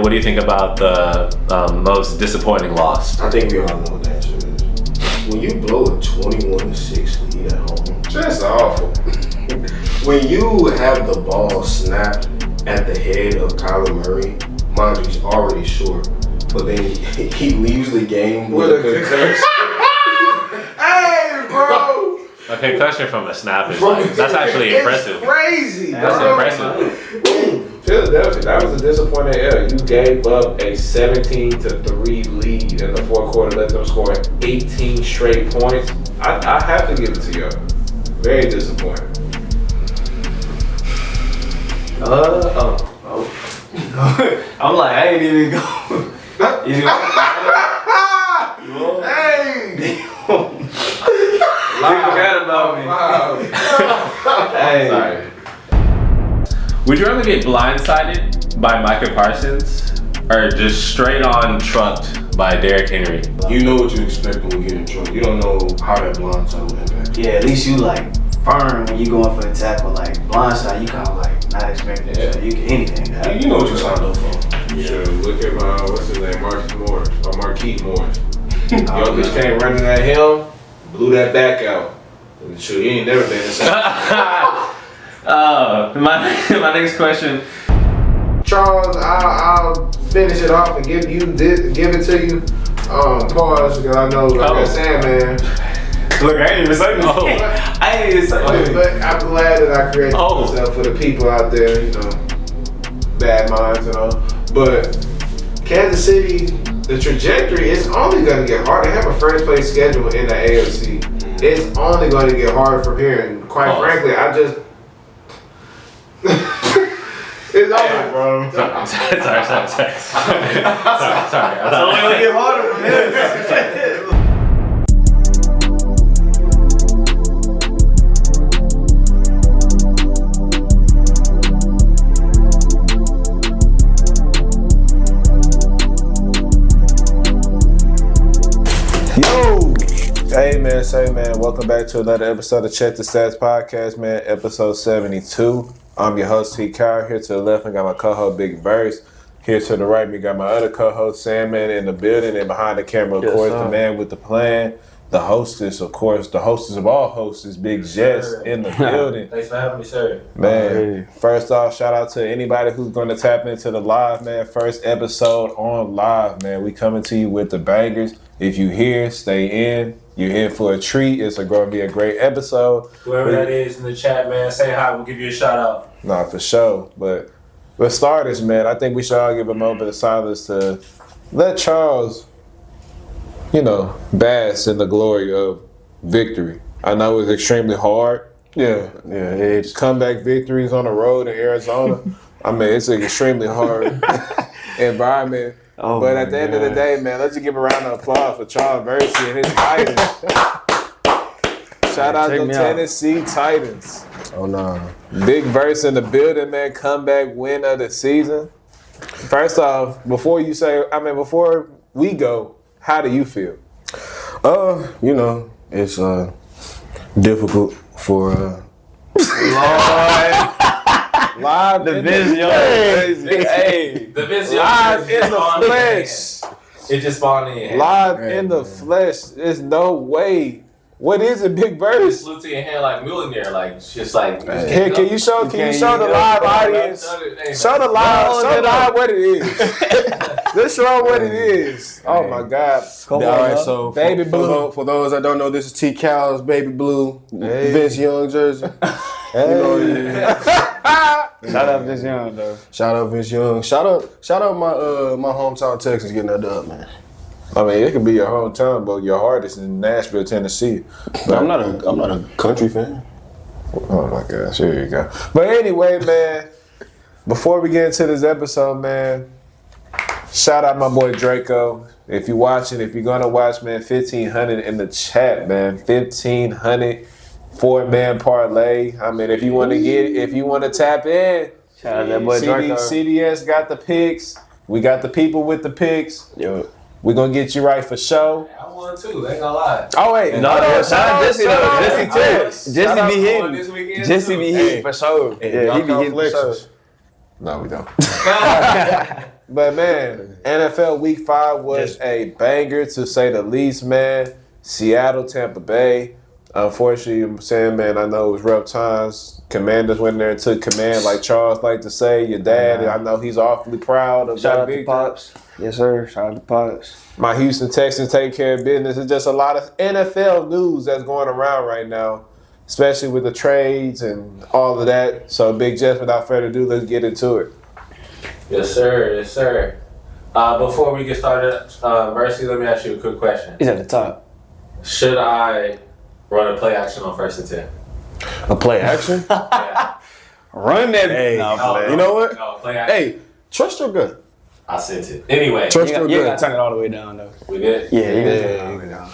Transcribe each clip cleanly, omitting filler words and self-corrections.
What do you think about the most disappointing loss? I think we all know what the answer is. When you blow a 21-6 lead at home, that's awful. When you have the ball snapped at the head of Kyler Murray, mind you, he's already short, but then he leaves the game with a concussion. Hey, bro! A concussion from a snap is that's actually impressive. Crazy, That's bro. impressive. Philadelphia, that was a disappointing error. You gave up a 17-3 lead in the fourth quarter, let them score 18 straight points. I have to give it to you. Very disappointing. I'm like, I ain't even go. Hey! You forgot about me. Hey. Sorry. Would you rather get blindsided by Micah Parsons or just straight on trucked by Derrick Henry? You know what you expect when you get in trouble. You don't know how that blindside will impact you. Yeah, at least you like firm when you going for the tackle. Like blindside, you kind of like not expecting it. Yeah. So you can anything. You know what you signed up for. Sure, look at what's his name, Marquise Morris. Jokic came running at him, blew that back out. Sure, he ain't never been inside. My next question. Charles, I'll finish it off and give it to you. Pause, because I know, like I said, man. Look, I ain't even saying nothing. I ain't even saying nothing. But I'm glad that I created myself for the people out there, you know, bad minds and all. But Kansas City, the trajectory is only going to get harder. They have a first place schedule in the AFC. It's only going to get harder from here. And quite frankly, I just. It's over, bro. Sorry. It's only gonna get harder from here. Hey man, say man, welcome back to another episode of Check the Stats Podcast, man, episode 72. I'm your host, TCal. Here to the left, I got my co-host, Big Verse. Here to the right, we got my other co-host, Sandman, in the building. And behind the camera, of course, the man with the plan, the hostess, of course, the hostess of all hosts, Big Jess, in the building. Thanks for having me, sir. Man, first off, shout out to anybody who's going to tap into the live, man. First episode on live, man. We coming to you with the bangers. If you here, stay in. You're in for a treat. It's going to be a great episode. Whoever that is in the chat, man, say hi. We'll give you a shout out. Nah, for sure. But let's start this, man. I think we should all give a moment of silence to let Charles, bask in the glory of victory. I know it was extremely hard. Yeah. It's comeback victories on the road in Arizona. I mean, it's an extremely hard environment. But at the end of the day, man, let's just give a round of applause for Charles Versity and his Titans. Shout out to Tennessee Titans. Oh, no. Big Verse in the building, man. Comeback win of the season. First off, before we go, how do you feel? It's difficult for Live The in Vince Young. Hey, The Vince Young. live in the flesh. It just spawned in. Live in the flesh. There's no way. What is it, Big Just Verse? flew to your hand like millionaire, like it's just like. Here, can you show the live audience? Show the live what it is. Just show them what it is. Oh my God. All right, so Baby Blue. For those that don't know, this is T-Cal's Baby Blue Vince Young jersey. Hey. You know what it is. Shout out Vince Young, though. Shout out Vince Young. Shout out my hometown Texans getting that dub, man. I mean, it could be your hometown, but your heart is in Nashville, Tennessee. But I'm not a country fan. Oh my gosh, here you go. But anyway, man, before we get into this episode, man, shout out my boy Draco. If you're watching, if you're gonna watch, man, 1,500 in the chat, man. 1,500 4-man parlay. I mean, if you want to tap in, Shout out that boy Draco. CDS got the picks. We got the people with the picks. Yo. We're gonna get you right for sure. I won too, ain't gonna lie. Oh wait, No, shout out Jesse though. Jesse Jesse be hitting. Jesse be hitting for sure. Yeah, he be hitting for sure. No, we don't. But man, NFL Week 5 was a banger to say the least, man. Seattle, Tampa Bay. Unfortunately, I'm saying, man, I know it was rough times. Commanders went there and took command, like Charles like to say. Your dad, I know he's awfully proud of Shout that out to victory. Pops. Yes, sir. Shout out to Pops. My Houston Texans take care of business. It's just a lot of NFL news that's going around right now, especially with the trades and all of that. So, Big Jeff, without further ado, let's get into it. Yes, sir. Yes, sir. Before we get started, Mercy, let me ask you a quick question. He's at the top. Should I run a play action on 1st and 10? A play action? Yeah. Run that. Hey, No, you know what? No, play action. Hey, trust your gut. I sent it. Anyway, Trust You your gotta gut. turn it all the way down, though. we good? Yeah, you gotta turn it all the way down.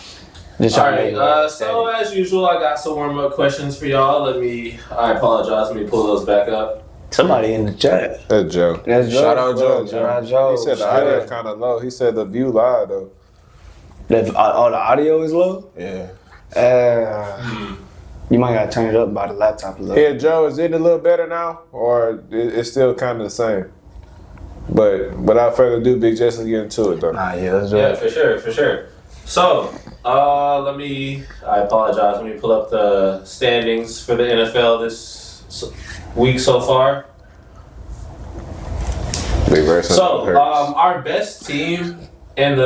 Just All trying to right. make it So as usual, I got some warm-up questions for y'all. I apologize. Let me pull those back up. somebody in the chat. That's Joe. That's Joe. Shout out Joe. Shout out Joe. He said the audio's kind of low. He said the view live, though. The audio is low? Yeah. You might gotta turn it up by the laptop a little. Yeah, Joe, is it a little better now? Or it's still kind of the same? But without further ado, Big Jess, let's get into it, though. Nah, yeah, that's Yeah, right. for sure. So, I apologize. Let me pull up the standings for the NFL this week so far. Big verse. So, our best team in we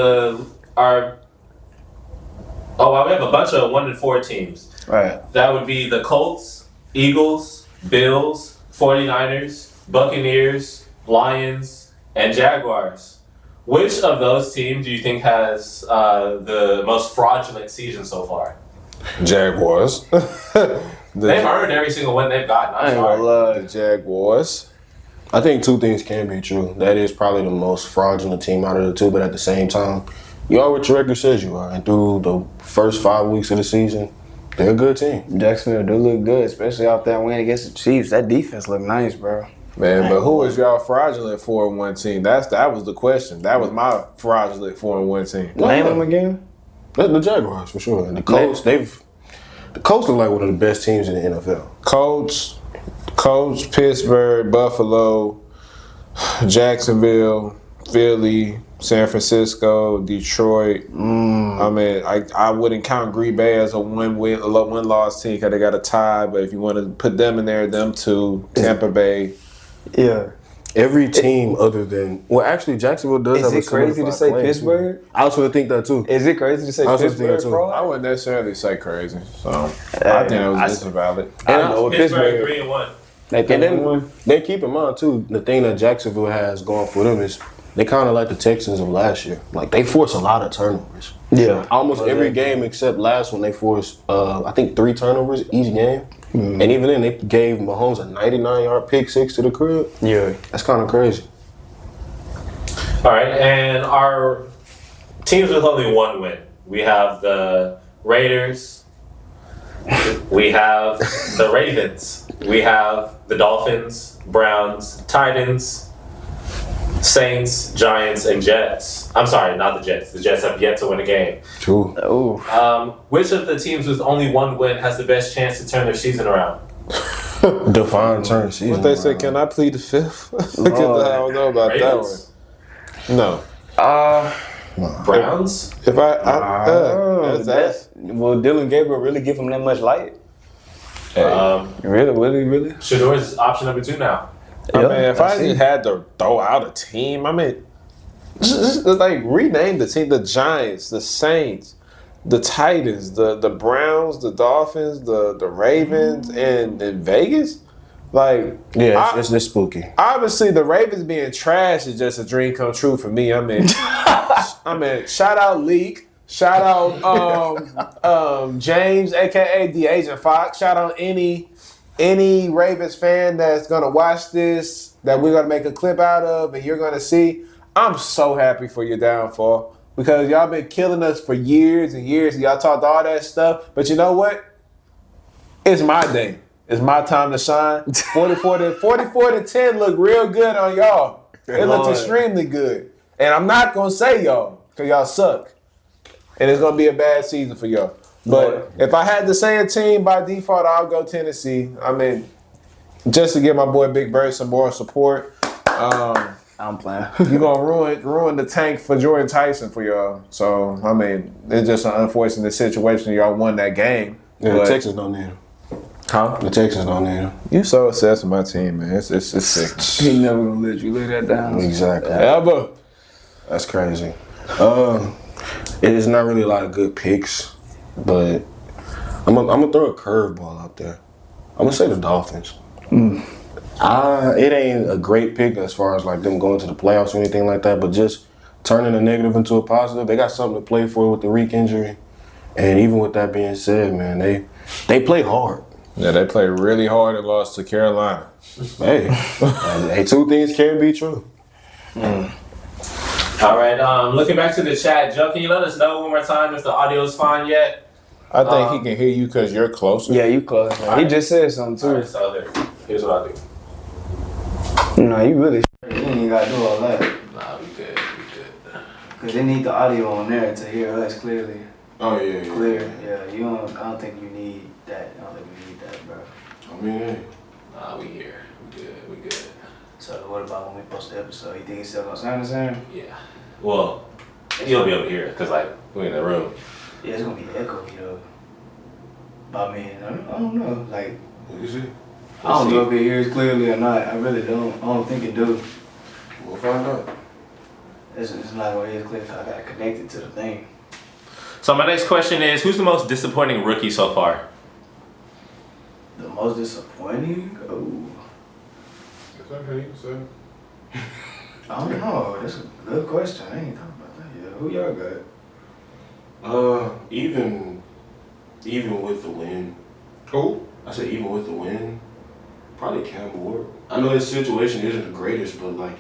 have a bunch of 1-4 teams. Right. That would be the Colts, Eagles, Bills, 49ers, Buccaneers, Lions, and Jaguars. Which of those teams do you think has the most fraudulent season so far? Jaguars. They've earned every single win they've gotten. I I'm ain't gonna sorry. lie. The Jaguars. I think two things can be true. That is probably the most fraudulent team out of the two, but at the same time, you are what your record says you are. And through the first 5 weeks of the season, they're a good team. Jacksonville do look good, especially off that win against the Chiefs. That defense look nice, bro. Man, but who was y'all fraudulent 4-1 team? That was the question. That was my fraudulent 4-1 team. Name them again. The Jaguars, for sure. And the Colts, the Colts look like one of the best teams in the NFL. Colts, Pittsburgh, Buffalo, Jacksonville, Philly, San Francisco, Detroit. I mean, I wouldn't count Green Bay as a one-loss team because they got a tie. But if you want to put them in there, them two, Tampa Bay. Yeah. Every team other than actually Jacksonville does Is have a it crazy to solidified say claim, Pittsburgh? too. I also would think that too. Is it crazy to say I was just Pittsburgh thinking, too. I fraud? wouldn't necessarily say crazy. So I think it was disavowed. I don't know what Pittsburgh Pittsburgh. 3-1. They And think then they keep in mind too, the thing that Jacksonville has going for them is they kind of like the Texans of last year. Like they force a lot of turnovers. Yeah. Almost every game except last one they forced I think 3 turnovers each game. And even then they gave Mahomes a 99-yard pick six to the crib. Yeah. That's kind of crazy. All right, and our teams with only one win. We have the Raiders. We have the Ravens. We have the Dolphins, Browns, Titans, Saints, Giants, and Jets. I'm sorry, not the Jets. The Jets have yet to win a game. True. Oh. Which of the teams with only one win has the best chance to turn their season around? Define turn season. What they say? Can I plead the fifth? Because I don't know about Ravens? that one. No. Browns? If that's Will Dylan Gabriel really give him that much light? Really? Shador's option number 2 now. I mean, if I just had to throw out a team, I mean, just like rename the team: the Giants, the Saints, the Titans, the Browns, the Dolphins, the Ravens, and Vegas. Like, Yeah, it's this spooky. obviously, the Ravens being trash is just a dream come true for me. I mean, shout out Leak. Shout out James, aka the Agent Fox. Shout out any Ravens fan that's gonna watch this that we're gonna make a clip out of and you're gonna see. I'm so happy for your downfall because y'all been killing us for years and years. And y'all talked all that stuff, but you know what? It's my day. It's my time to shine. 44 to 10 look real good on y'all. It looked extremely good, and I'm not gonna say y'all because y'all suck. And it's going to be a bad season for y'all. But if I had to say a team by default, I'll go Tennessee. I mean, just to give my boy Big Bird some more support. I'm playing. You gonna ruin the tank for Jordan Tyson for y'all. So I mean, it's just an unfortunate situation. Y'all won that game. Yeah, but, the Texans don't need him. huh? The Texans don't need him. You so obsessed with my team, man. It's sick. He never gonna let you lay that down. Exactly. Ever. That's crazy. It is not really a lot of good picks, but I'm gonna throw a curveball out there. I'm gonna say the Dolphins. It ain't a great pick as far as like them going to the playoffs or anything like that, but just turning a negative into a positive. They got something to play for with the Reek injury, and even with that being said, man, they play hard. Yeah, they played really hard and lost to Carolina. Hey, two things can be true. All right. Looking back to the chat, Joe, can you let us know one more time if the audio is fine yet? I think he can hear you because you're closer. Yeah, you close, man. He just said something too. All right, so here's what I'll do. No, you really. You ain't gotta do all that. Nah, we good. Cause they need the audio on there to hear us clearly. Oh yeah. Clear. Yeah, you don't. I don't think you need that. I don't think we need that, bro. I mean, Nah, we here. We good. So what about when we post the episode? You think he's still gonna sound the same? Yeah. Well, you'll be able to hear it because, like, we're in the room. Yeah, it's gonna be echoey though. But I mean, I don't know. Like, what is it? I don't know if it hears clearly or not. I really don't. I don't think it do. We'll find out. It's not gonna hear clear 'cause I gotta connect it to the thing. So my next question is, who's the most disappointing rookie so far? The most disappointing? Oh, It's okay, you say. I don't know. That's a good question. I ain't talking about that yet. Who y'all got? Even with the win, Who? I said even with the win, probably Cam Ward. I know his situation isn't the greatest, but like,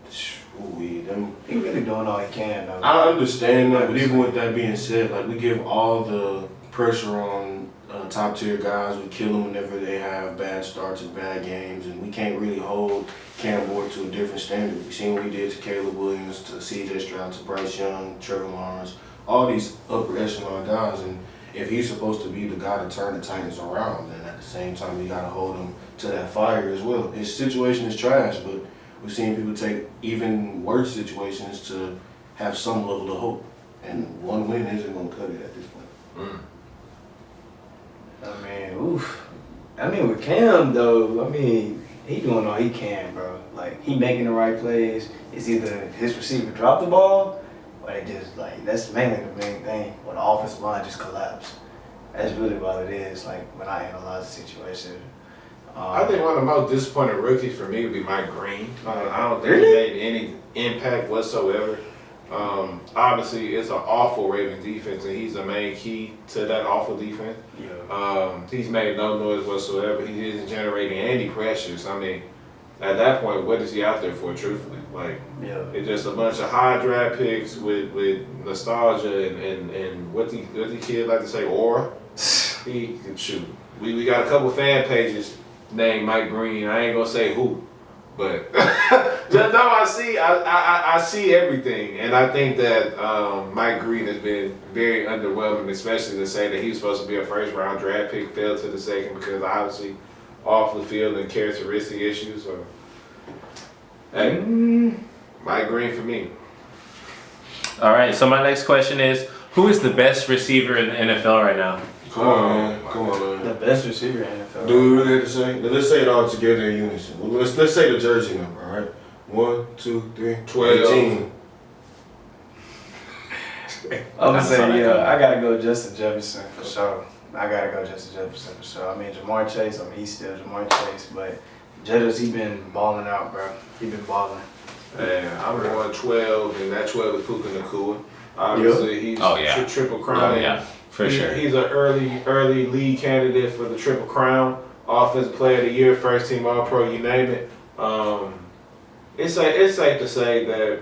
them. He really doing all he can though. I understand that, but even with that being said, like we give all the pressure on top tier guys. We kill them whenever they have bad starts and bad games, and we can't really hold Cam Ward to a different standard. We've seen what we did to Caleb Williams, to C.J. Stroud, to Bryce Young, Trevor Lawrence, all these upper echelon guys, and if he's supposed to be the guy to turn the Titans around, then at the same time you gotta hold him to that fire as well. His situation is trash, but we've seen people take even worse situations to have some level of hope, and one win isn't gonna cut it at this point. I mean, oof. I mean, with Cam though, I mean, he doing all he can, bro. Like he making the right plays. It's either his receiver drop the ball, or they just like that's mainly the main thing. When the offensive line just collapse. That's really what it is. Like when I analyze the situation. I think one of the most disappointing rookies for me would be Mike Green. I don't think Really? he made any impact whatsoever. Obviously, it's an awful Ravens defense, and he's the main key to that awful defense. Yeah. He's made no noise whatsoever. He isn't generating any pressures. I mean, at that point, what is he out there for, truthfully? Like, Yeah. it's just a bunch of high draft picks with nostalgia and what the kid like to say, aura. He can shoot. We got a couple fan pages named Mike Green. I ain't gonna say who, but just know I see everything, and I think that Mike Green has been very underwhelming, especially to say that he was supposed to be a first round draft pick, fell to the second because obviously off the field and characteristic issues. Or hey, Mike Green for me. All right. So my next question is, who is the best receiver in the NFL right now? Come on, The man. best receiver in the NFL. Do we really have to say? Let's say it all together in unison. Well, let's say the jersey number, all right? 1, 2, 3, 12. 18. I'm gonna That's say, all yeah, right. I gotta go Justin Jefferson for sure. I gotta go Justin Jefferson for sure. I mean, Jamar Chase, he's still Jamar Chase, but Jettas, he been balling out, bro. He been balling. And I'm going 12, and that 12 is Puka Nacua. Obviously, he's triple crown. Oh, yeah, for sure. He's an early lead candidate for the Triple Crown, Offensive Player of the Year, First Team All-Pro, you name it. It's safe to say that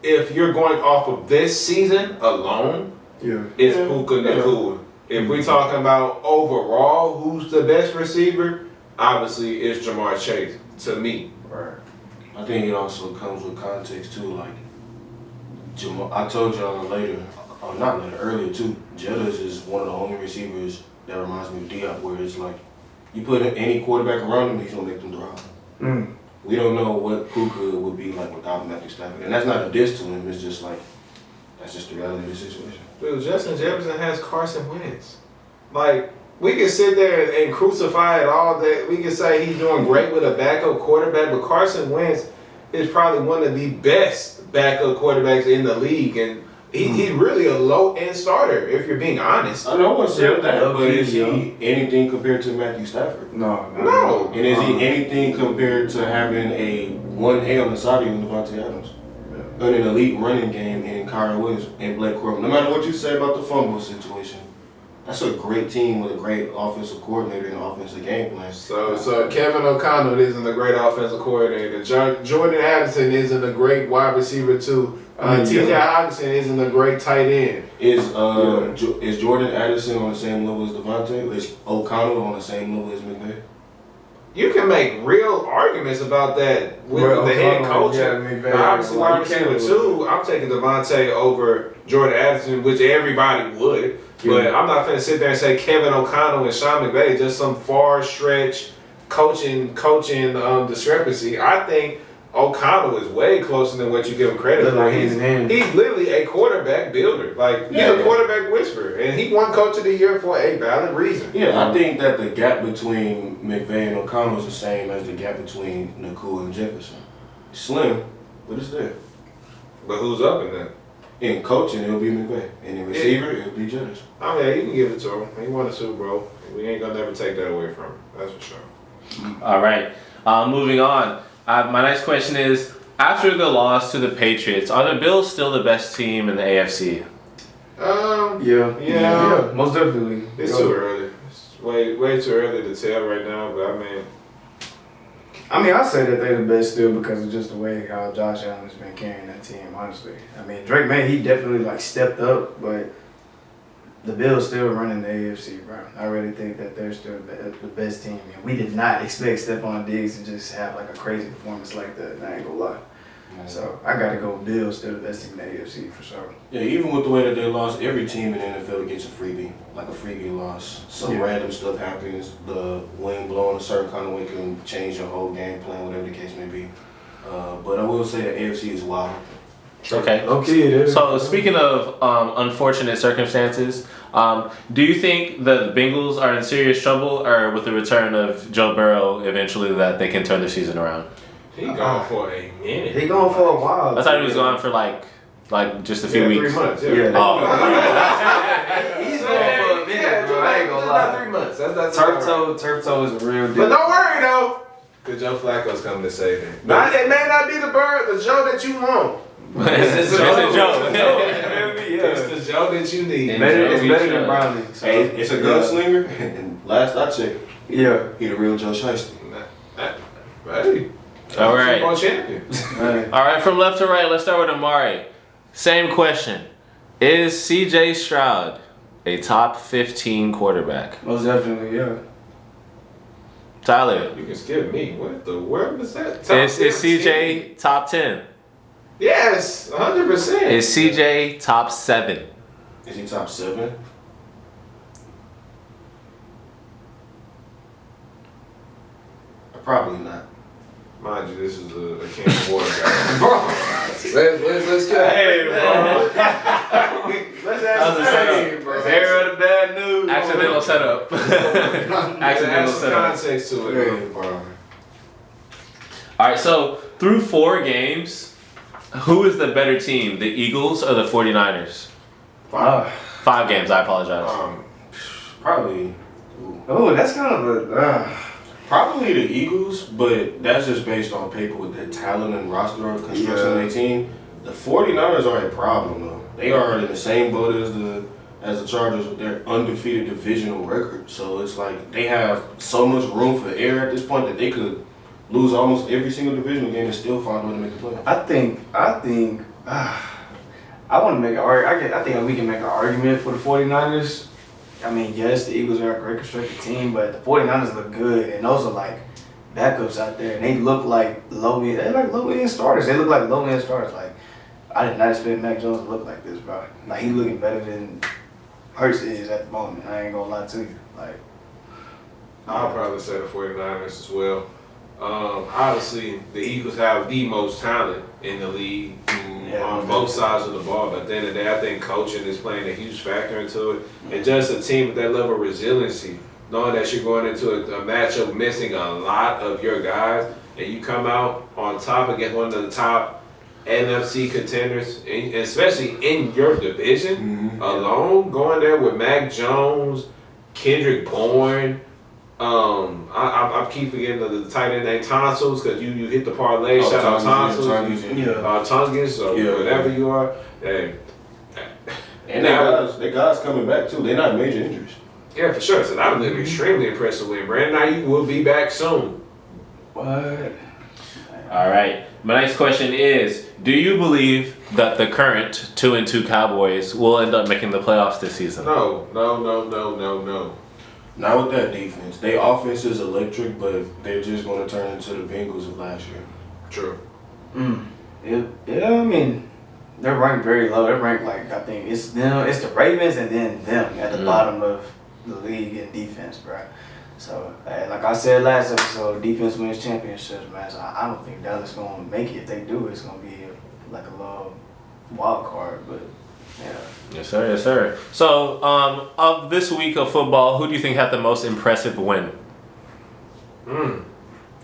if you're going off of this season alone, it's Puka Nacua. If we're talking about overall, who's the best receiver, obviously it's Jamar Chase, to me. Right. I think it also comes with context too. Like, I told y'all earlier too. Jettas is one of the only receivers that reminds me of Diop, where it's like you put any quarterback around him, he's gonna make them drop. We don't know what Puka would be like without Matthew Stafford. And that's not a diss to him. It's just like, that's just the reality of the situation. Dude, Justin Jefferson has Carson Wentz. Like, we can sit there and crucify it all day. We can say he's doing great with a backup quarterback, but Carson Wentz is probably one of the best backup quarterbacks in the league. And he's really a low-end starter, if you're being honest. I know what's said that, but is he anything compared to Matthew Stafford? No. And is he anything compared to having a 1A on the side of you in Devontae Adams? And an elite running game in Kyron Williams and Blake Corbin. No matter what you say about the fumble situation, that's a great team with a great offensive coordinator and offensive game plan. So Kevin O'Connell isn't a great offensive coordinator. Jordan Addison isn't a great wide receiver too. TCal Hawkinson isn't a great tight end. Is Jordan Addison on the same level as Devontae? Is O'Connell on the same level as McVay? You can make real arguments about that with the head coach. Obviously, wide receiver too. I'm taking Devontae over Jordan Addison, which everybody would. But I'm not finna sit there and say Kevin O'Connell and Sean McVay just some far stretch coaching discrepancy. I think O'Connell is way closer than what you give him credit for. He's literally a quarterback builder. Like, he's a quarterback whisperer. And he won Coach of the Year for a valid reason. Yeah, I think that the gap between McVay and O'Connell is the same as the gap between Nakua and Jefferson. It's slim, but it's there. But who's up in that? In coaching, it'll be McVay. And in receiver, it'll be Jefferson. I mean, you can give it to him. He won a Super Bowl. We ain't gonna never take that away from him. That's for sure. All right. Moving on. My next question is, after the loss to the Patriots, are the Bills still the best team in the AFC? Yeah, most definitely. It's too early. It's way too early to tell right now, but I mean, I say that they're the best still because of just the way how Josh Allen has been carrying that team, honestly. I mean, Drake May, he definitely stepped up, but the Bills still running the AFC, bro. I really think that they're still the best team. And we did not expect Stephon Diggs to just have a crazy performance like that. I ain't gonna lie. So I gotta go Bills still the best team in the AFC for sure. Yeah, even with the way that they lost, every team in the NFL gets a freebie, like a freebie loss. Some random stuff happens. The wind blowing a certain kind of way can change your whole game plan, whatever the case may be. But I will say the AFC is wild. Okay. Okay, it is. So speaking of unfortunate circumstances, do you think the Bengals are in serious trouble, or with the return of Joe Burrow, eventually that they can turn the season around? He gone for a minute. He gone for a while. I thought he was gone for like just a few weeks. 3 months. Yeah. He's gone for a minute, bro. I ain't gonna lie. 3 months. That's Turf toe is a real deal. But don't worry though, because Joe Flacco's coming to save him. It may not be the Joe that you want. It's the Joe. It's the Joe that you need. It's better than Browning. So. Hey, it's a gunslinger, and last I checked, he the real Joe Shiesty. Hey. All right. Super Bowl champion. All right, from left to right, let's start with Amari. Same question. Is CJ Stroud a top 15 quarterback? Most definitely, yeah. Tyler. You can skip me. What the world is that? Is CJ top 10? Yes, 100%. Is CJ top 7? Is he top 7? Probably not. Mind you, this is a can of water, guy. Bro, let's get. Hey, bro. Let's ask the same, bro. Zero the bad news. Accidental setup. Accidental setup. Context to it, bro. All right, so through 4 games, who is the better team, the Eagles or the 49ers? 5 games, I apologize. Probably. Oh, that's kind of a. Probably the Eagles, but that's just based on paper with their talent and roster construction of their team. The 49ers are a problem, though. They are in the same boat as the Chargers with their undefeated divisional record. So it's like they have so much room for error at this point that they could lose almost every single divisional game and still find a way to make the playoffs. I want to make an argument. I think we can make an argument for the 49ers. I mean, yes, the Eagles are a great constructed team, but the 49ers look good, and those are backups out there, and they look like low-end. They're like low-end starters. They look like low-end starters. I did not expect Mac Jones to look like this, bro. He's looking better than Hurts is at the moment. I ain't gonna lie to you. I'll probably say the 49ers as well. Obviously, the Eagles have the most talent in the league on both sides of the ball. But at the end of the day, I think coaching is playing a huge factor into it. And just a team with that level of resiliency, knowing that you're going into a matchup missing a lot of your guys, and you come out on top against one of the top NFC contenders, especially in your division alone, going there with Mac Jones, Kendrick Bourne. I keep forgetting the tight end named Tonsils because you hit the parlay. Shout out Tonsils, Tungus, or whatever you are. Hey. And they guys coming back too. They're not major injuries. Yeah, for sure. So that was an extremely impressive win. Brandon Ayuk will be back soon. What? All right. My next question is: do you believe that the current 2-2 Cowboys will end up making the playoffs this season? No. Not with that defense. Their offense is electric, but they're just going to turn into the Bengals of last year. True. Yeah, I mean, they're ranked very low. They're ranked like, I think it's them, it's the Ravens and then them at the bottom of the league in defense, bro. So, like I said last episode, defense wins championships, man. So I don't think Dallas going to make it. If they do, it's going to be like a little wild card, but yeah. Yes, sir. Yes, sir. So, of this week of football, who do you think had the most impressive win?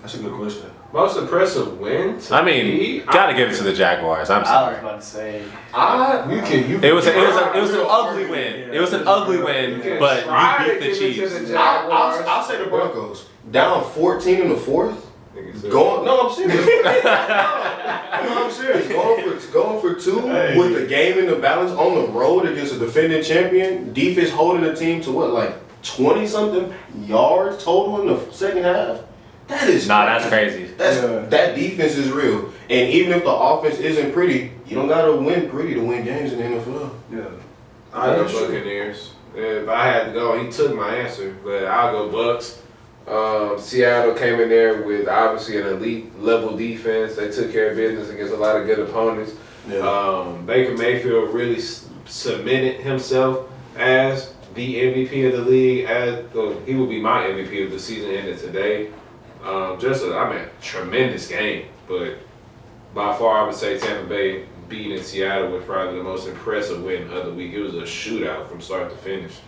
That's a good question. Most impressive win? I mean, gotta give it to the Jaguars. I'm I sorry. was about to say. It was an ugly win. It was an ugly win, but you beat the Chiefs. I'll say the Broncos. Down 14 in the fourth. I'm serious. I'm serious. Going for two with the game in the balance on the road against a defending champion. Defense holding the team to what, like 20-something yards total in the second half? That is that's crazy. That defense is real. And even if the offense isn't pretty, you don't gotta win pretty to win games in the NFL. Yeah. I'll go Buccaneers. If I had to go, he took my answer, but I'll go Bucks. Seattle came in there with obviously an elite level defense. They took care of business against a lot of good opponents. Yeah. Baker Mayfield really cemented himself as the MVP of the league. He will be my MVP of the season ended today. Tremendous game. But by far, I would say Tampa Bay beating Seattle was probably the most impressive win of the week. It was a shootout from start to finish.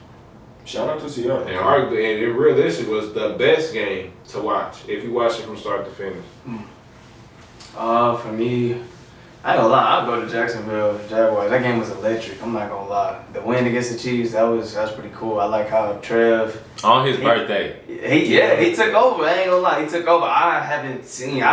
Shout out to Seattle. And arguably, and it realistically was the best game to watch if you watch it from start to finish. For me, I ain't gonna lie, I'll go to Jacksonville Jaguars. That game was electric. I'm not gonna lie. The win against the Chiefs, that was pretty cool. I like how Trev on his birthday. He took over. I ain't gonna lie, he took over. I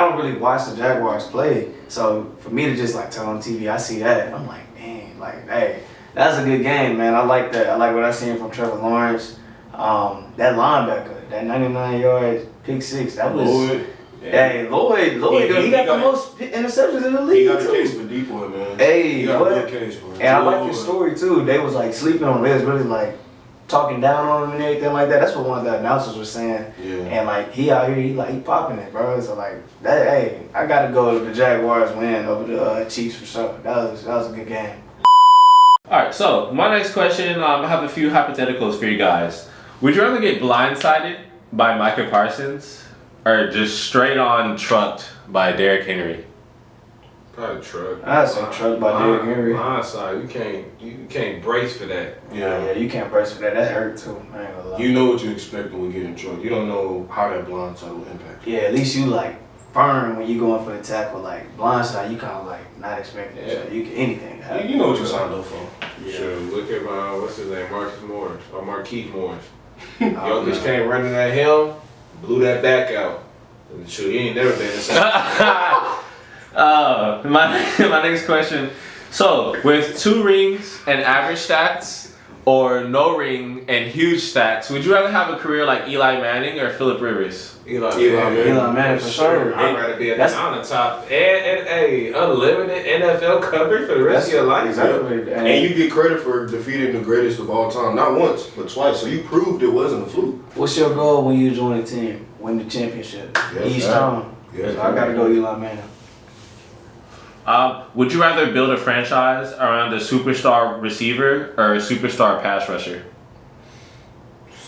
don't really watch the Jaguars play. So for me to just like turn on TV, I see that. I'm like, man, like, hey, that's a good game, man. I like that. I like what I seen from Trevor Lawrence. That linebacker, that 99-yard pick six, that was. Lloyd. Hey, Lloyd, he got the most interceptions in the league. He got too. a case for Depoy, man. Hey, he got a good case for him. And I like his story too. They was like sleeping on him. They was really like talking down on him and everything like that. That's what one of the announcers was saying. Yeah. And like he out here, he popping it, bro. So like that. Hey, I gotta go to the Jaguars win over the Chiefs for sure. That was a good game. All right. So my next question, I have a few hypotheticals for you guys. Would you rather get blindsided by Micah Parsons or just straight on trucked by Derrick Henry? Probably truck. I'd say trucked by Derrick Henry. Blindside, you can't brace for that. Yeah, you can't brace for that. That hurt too. I ain't gonna lie. You know what you expect when we get in truck. You don't know how that blindside will impact you. Yeah, at least you like firm when you going for the tackle. Like blindside, you kind of like not expecting it. So you can anything. Yeah, you know what you signed up for. Yeah. Sure. Look at what's his name, Marquise Morris. Jokic came running at him, blew that back out. Sure, he ain't never been inside. My next question. So, with 2 rings and average stats, or no ring and huge stats, would you rather have a career like Eli Manning or Phillip Rivers? Eli Manning for sure. I'd rather be on the top and a unlimited NFL coverage for the rest of your life. Exactly. And you get credit for defeating the greatest of all time, not once but twice. So you proved it wasn't a fluke. What's your goal when you join a team? Win the championship. Each time. So I gotta go Eli Manning. Would you rather build a franchise around a superstar receiver or a superstar pass rusher?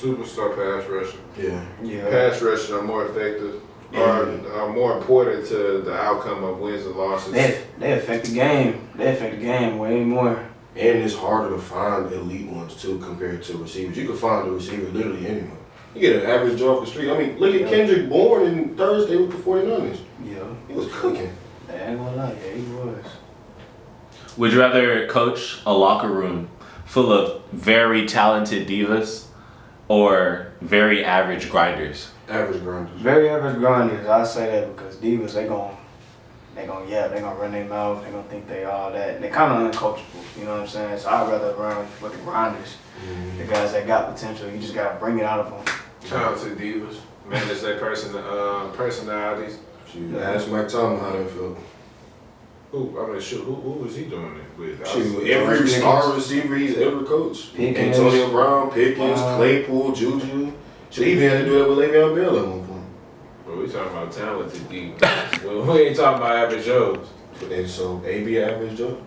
Superstar pass rusher. Yeah. Pass rushing are more effective. are more important to the outcome of wins and losses. They affect the game. They affect the game way more. And it's harder to find elite ones too compared to receivers. You can find a receiver literally anywhere. You get an average Joe off the street. I mean, look at Kendrick Bourne in Thursday with the 49ers. Yeah. He was cooking. I ain't gonna lie, yeah, he was. Would you rather coach a locker room full of very talented divas or very average grinders? Average grinders. Very average grinders. I say that because divas, they gonna run their mouth. They gonna think they all that. They kind of uncoachable. You know what I'm saying? So I'd rather run with the grinders, the guys that got potential. You just gotta bring it out of them. Talented divas. Manage their personalities. Shoot, ask Mike Tomlin how that felt. Who was he doing it with? Shoot, every star receiver he's ever coached. Pickens. Antonio Brown, Pickens, Claypool, Juju. Should he even had to do that with Le'Veon Bell at one point. Well, we talking about talented divas. Well, we ain't talking about average Joes. And so AB average Joe.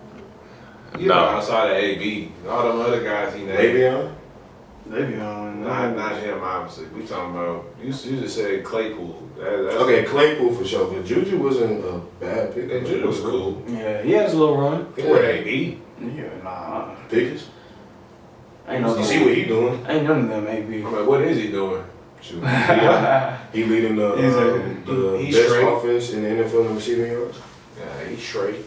You know, outside of AB, all them other guys he named. Le'Veon. Not him, obviously. We talking about, you just said Claypool. That's Okay, Claypool for sure, but Juju wasn't a bad pick. And Juju was cool. Yeah, he has a little run. He went AB. Yeah, nah. Pickens. Ain't no. You see what he doing? Ain't none of them AB. I'm like, what is he doing? Shoot. He leading the he's best straight. offense in the NFL in receiving yards. Yeah, he's straight.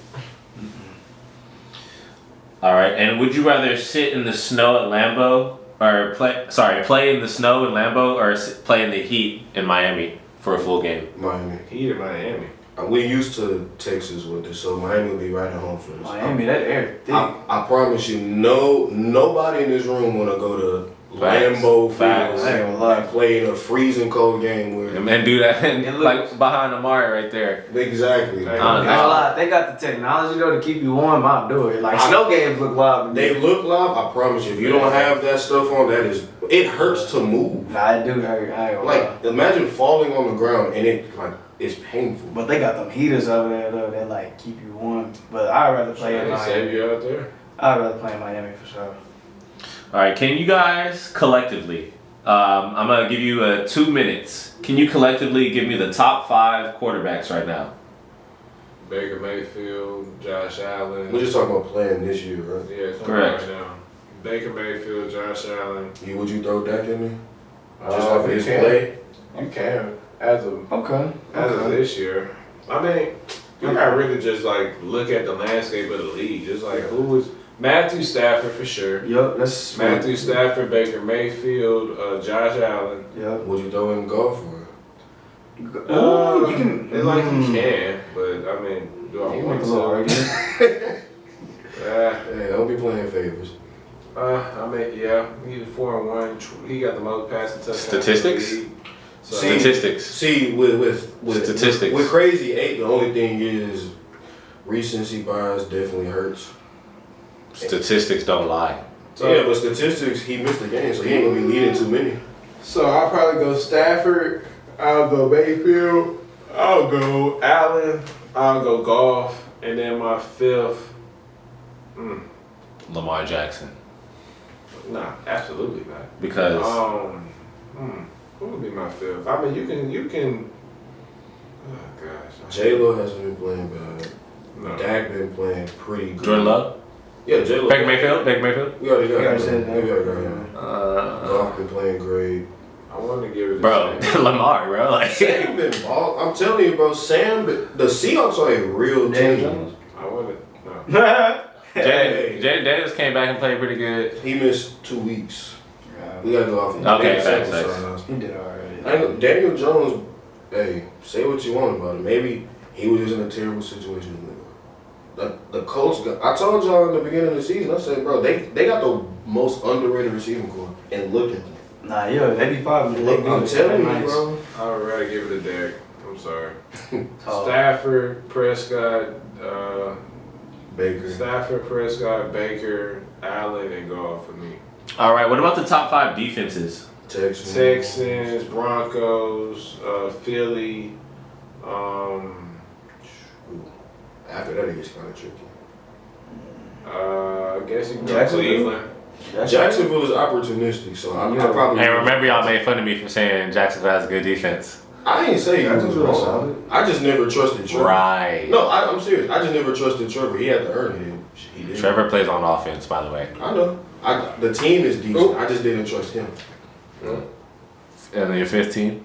All right, and would you rather sit in the snow at Lambeau or play in the snow in Lambeau or play in the heat in Miami for a full game? Miami. He in Miami. We used to Texas with this, so Miami will be right at home for this. Miami, that air thick. I promise you, nobody in this room want to go to Lambeau Facts. Field and play in a freezing cold game where And do that and like behind Amari right there. exactly. Ain't gonna lie, they got the technology though to keep you warm. I'll do it. Like snow games look wild. They look live. I promise you, if you don't have that stuff on, it hurts to move. Nah, it do hurt. I ain't gonna lie. Like imagine falling on the ground and it's painful. But they got them heaters over there though that like keep you warm. But I'd rather play in They save Miami. you out there. I'd rather play in Miami for sure. All right, can you guys collectively? I'm gonna give you 2 minutes. Can you collectively give me the top 5 quarterbacks right now? Baker Mayfield, Josh Allen. We're just talking about playing this year, right? Yeah, it's Correct. right now. Baker Mayfield, Josh Allen. Would you throw Dak in there? Just off of his you can. play? You can. As of this year. I mean, you gotta really just like look at the landscape of the league. Just like who was Matthew Stafford for sure. Yup, that's Matthew Stafford, Baker Mayfield, Josh Allen. Yup. Would you throw in golf or? Ooh, you can. It's like you can, but I mean, do I You want make a little to? argument. Hey, don't be playing favorites. I mean, yeah, he's 4-1. He got the most passing touchdowns. Statistics? in the league. So, Statistics. See, with Statistics. with Crazy 8, the only thing is recency bias definitely hurts. Statistics don't lie. Yeah, but statistics, he missed the game, so he ain't gonna be leading too many. So I'll probably go Stafford. I'll go Mayfield. I'll go Allen. I'll go Goff. And then my 5th. Lamar Jackson. Nah, absolutely not. Because Who would be my 5th? I mean, you can. Oh gosh. J-Lo hasn't been playing bad. No. Dak been playing pretty good. Jordan Love? Yeah, J-Lo. Baker Mayfield? We already got You already him. said that. We already got him. Goff been playing great. I want to give it. Bro, Lamar, bro. Like, Sam been ball. I'm telling you, bro. Sam, the Seahawks are a real team. I want to. No. Jay Daniels came back and played pretty good. He missed 2 weeks. We gotta go off. Okay, big facts, sample facts. size. He did already. I know Daniel Jones. Hey, say what you want about it. Maybe he was just in a terrible situation. The Colts got. I told y'all in the beginning of the season. I said, bro, they got the most underrated receiving core. And look at them. Nah, yeah, they be popular. Look, I'm telling you, bro. I would rather give it to Derek. I'm sorry. Oh. Stafford, Prescott, Baker. Baker, Allen, and Goff for me. All right, what about the top 5 defenses? Texans, Broncos, Philly. After that, it gets kind of tricky. I guess you can go Jacksonville? Cleveland. Jacksonville is opportunistic, so I probably. And remember, y'all made fun of me for saying Jacksonville has a good defense. I didn't say he was Jacksonville wrong. solid. I just never trusted Trevor. Right. No, I'm serious. I just never trusted Trevor. He had to earn it. He did. Trevor plays on offense, by the way. I know. The team is decent. Ooh. I just didn't trust him. And then your 15?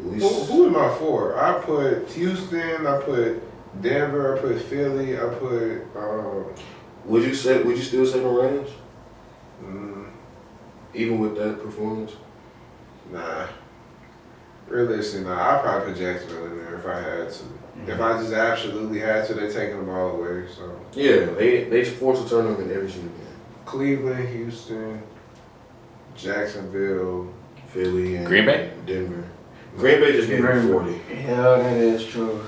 Who am I for? I put Houston, I put Denver, I put Philly, I put Would you still say the Rams? mm, Even with that performance? nah. Realistically, nah. I'd probably put Jacksonville in there if I had to. If I just absolutely had to, they're taking them all away. So Yeah, they force a turnover in every single game. Cleveland, Houston, Jacksonville, Philly and Green Bay? Denver. Green Bay just gave Green him Bay. 40. Yeah, that is true.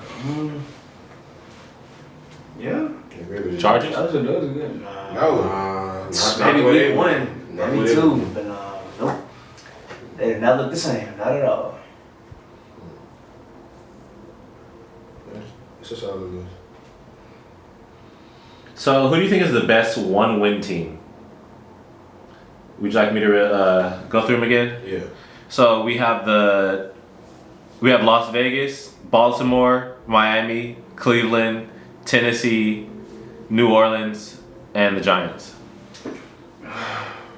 Yeah. Yeah, Green Bay just- Chargers? Those are good. Nah. no. Not Maybe the way they week went. one, Not maybe the way they two, went. but nope. They did not look the same, not at all. It's just how it is. So, who do you think is the best one-win team? Would you like me to go through them again? Yeah. So we have Las Vegas, Baltimore, Miami, Cleveland, Tennessee, New Orleans, and the Giants.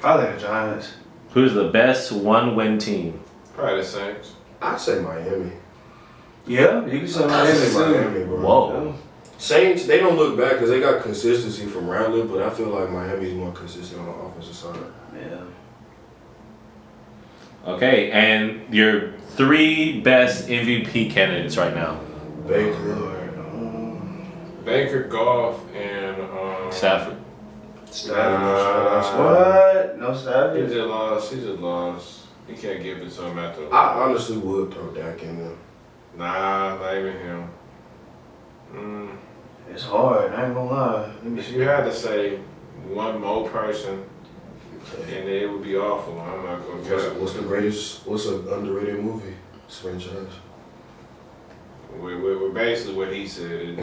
Probably the Giants. Who's the best one-win team? Probably the Saints. I'd say Miami. Yeah, you can say I'd say Miami too. Miami, bro. Whoa. Saints, they don't look bad because they got consistency from Rattler, but I feel like Miami's more consistent on the offensive side. Yeah. Okay, and your 3 best MVP candidates right now. Baker. Baker, Goff, and Stafford. What? No He Stafford? just lost. He just lost. He can't give it to him after. I honestly would throw Dak in there. Nah, not even him. It's hard. I ain't gonna lie. Let me If see. you had to say one more person, and it would be awful. I'm not gonna guess. What's an underrated movie? It's franchise. We're basically what he said.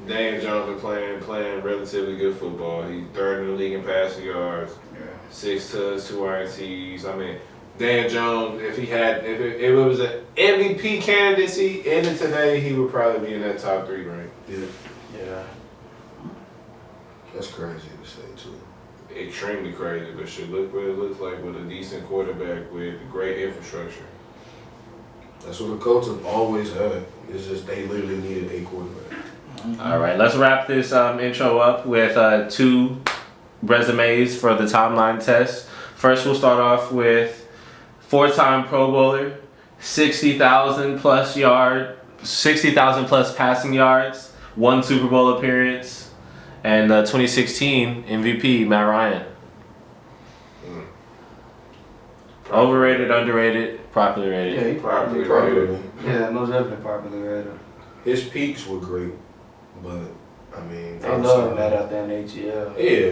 Dan Jones been playing relatively good football. He's third in the league in passing yards, 6 touchdowns, 2 INTs. I mean, Dan Jones, if it was an MVP candidacy ended today, he would probably be in that top 3 rank. Yeah. That's crazy to say too. Extremely crazy, but shit, look what it looks like with a decent quarterback with great infrastructure. That's what the Colts have always had. It's just they literally needed a quarterback. All right, let's wrap this intro up with 2 resumes for the timeline test. First, we'll start off with 4-time Pro Bowler, 60,000 plus passing yards, 1 Super Bowl appearance, and 2016 MVP Matt Ryan. Overrated, underrated, properly rated. Yeah, he Properly probably. rated. Yeah, most definitely properly rated. His peaks were great, but I mean, They love that out there in ATL. Yeah,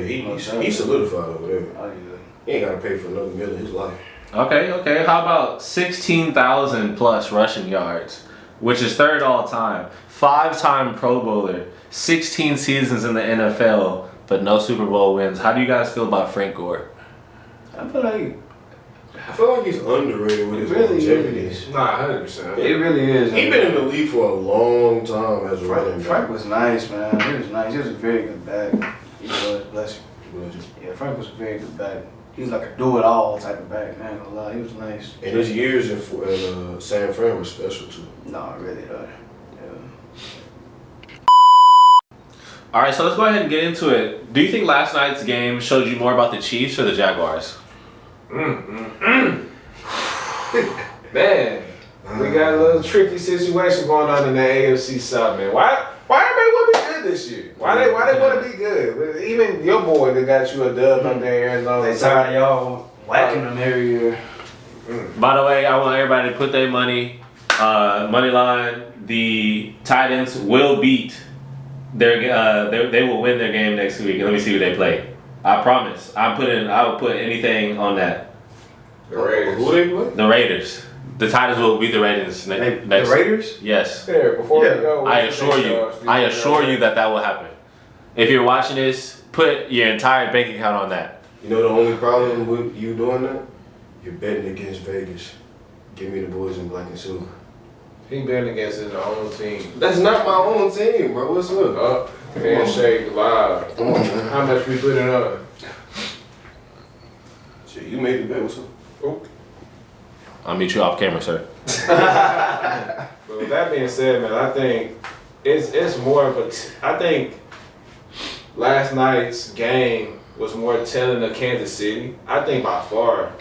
he solidified over there. Oh yeah. He ain't gotta pay for another meal in his life. Okay. How about 16,000 plus rushing yards, which is 3rd all time, 5-time Pro Bowler, 16 seasons in the NFL, but no Super Bowl wins. How do you guys feel about Frank Gore? I feel like he's underrated with his really longevity. is. Nah, 100%. It really is. He been in the league for a long time as a running back. Frank was nice, man. He was nice. He was a very good back. He was, bless you. Yeah, Frank was a very good back. He was like a do-it-all type of back, man. A lot. He was nice. And his years in San Fran were special too. No, really though. Yeah. All right, so let's go ahead and get into it. Do you think last night's game showed you more about the Chiefs or the Jaguars? Man, we got a little tricky situation going on in the AFC South, man. Why everybody want to be good this year? Why they want to be good? Even your boy that got you a dub up there in Arizona. They tired of y'all whacking them every year. By the way, I want everybody to put their money line. The Titans will beat they will win their game next week. Let me see who they play. I promise. I will put anything on that. The Raiders. Who they play? The Raiders. The Titans will beat the Raiders next. The Raiders? Yes. There, before we go, I assure you that will happen. If you're watching this, put your entire bank account on that. You know the only problem with you doing that? You're betting against Vegas. Give me the boys in black and silver. He been against his own team. That's not my own team, bro. What's up? Up, handshake live. Come on, man. How much we put it on? Shit, you made the bet. What's up? Oop. I'll meet you off camera, sir. But with that being said, man, I think it's more of a. I think last night's game was more telling of Kansas City. I think by far,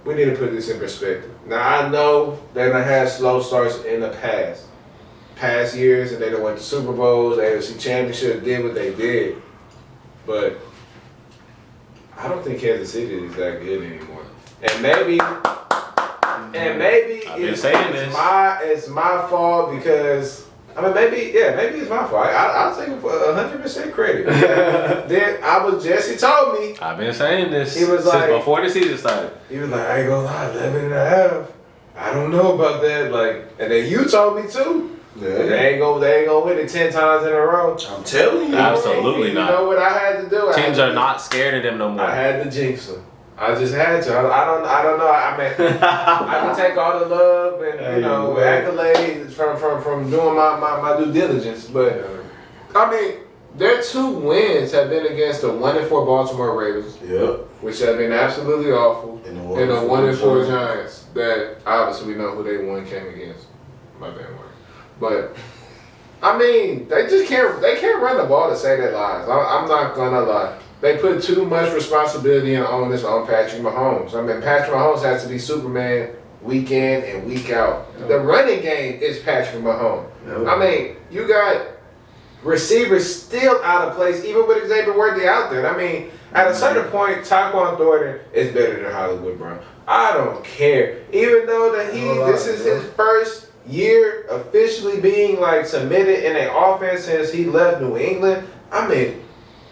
we need to put this in perspective. Now I know they done had slow starts in the past years, and they done went to Super Bowls, AFC Championship, did what they did, but I don't think Kansas City is that good anymore. And maybe I've been saying this. It's my fault because maybe it's my fault. I'll take 100% credit. Then Jesse told me. I've been saying this He was since like- before the season started. He was like, I ain't gonna lie, 11.5. I don't know about that. Like, and then you told me too. They ain't gonna win it 10 times in a row. I'm telling you. Absolutely You not. know what I had to do? Teams are not scared of them no more. I had to jinx them. I just had to. I don't know. I mean, I can take all the love and accolades from doing my due diligence, but I mean, their 2 wins have been against the 1-4 Baltimore Ravens, Yep. which have been absolutely awful, And and the 1-4 Giants that obviously we know who they came against. My bad word. But I mean, they can't run the ball to say their lies. I'm not gonna lie. They put too much responsibility and onus on Patrick Mahomes. I mean, Patrick Mahomes has to be Superman week in and week out. The running game is Patrick Mahomes. I mean, you got receivers still out of place, even with Xavier Worthy out there. I mean, at a certain point, Tyquan Thornton is better than Hollywood Brown. I don't care. Even though this is his first year officially being like submitted in an offense since he left New England. I mean,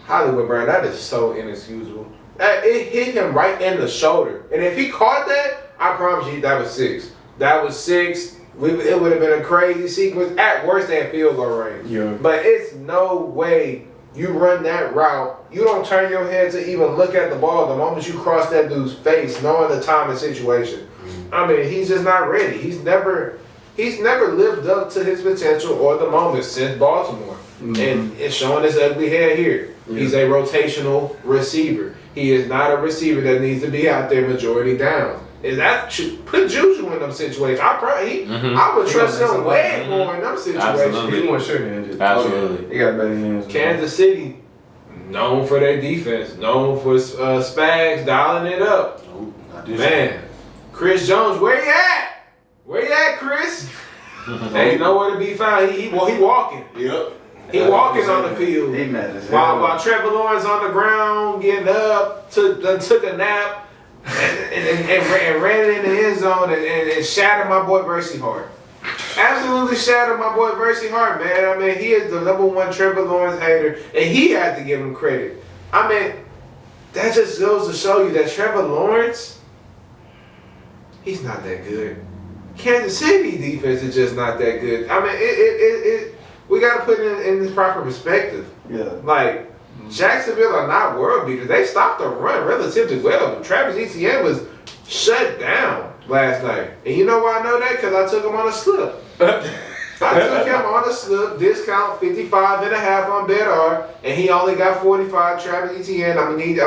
Hollywood Brown, that is so inexcusable. It hit him right in the shoulder. And if he caught that, I promise you that was 6. That was 6. It would have been a crazy sequence. At worst, than field goal range. Yeah. But it's no way you run that route. You don't turn your head to even look at the ball the moment you cross that dude's face, knowing the time and situation. I mean, he's just not ready. He's never lived up to his potential or the moment since Baltimore. And it's showing his ugly head here. He's a rotational receiver. He is not a receiver that needs to be out there majority down. And that should put Juju in them situations. I would trust him way more in them situations. Absolutely. He's more sure-handed. Absolutely. He got better hands. Kansas City, known for their defense, known for Spags dialing it up. Man, Chris Jones, where you at? Where you at, Chris? Ain't nowhere to be found. He walking. Yep. He walking on the field. He mad as hell. While Trevor Lawrence on the ground getting up, took a nap, and ran it in the end zone and shattered my boy Versi Hart. Absolutely shattered my boy Versi Hart, man. I mean, he is the #1 Trevor Lawrence hater, and he had to give him credit. I mean, that just goes to show you that Trevor Lawrence, he's not that good. Kansas City defense is just not that good. I mean, we got to put it in this proper perspective. Yeah. Like, Jacksonville are not world beaters. They stopped the run relatively well, but Travis Etienne was shut down last night. And you know why I know that? Because I took him on a slip. I took him on a slip, discount 55.5 on BetR, and he only got 45. Travis Etienne, I'm gonna need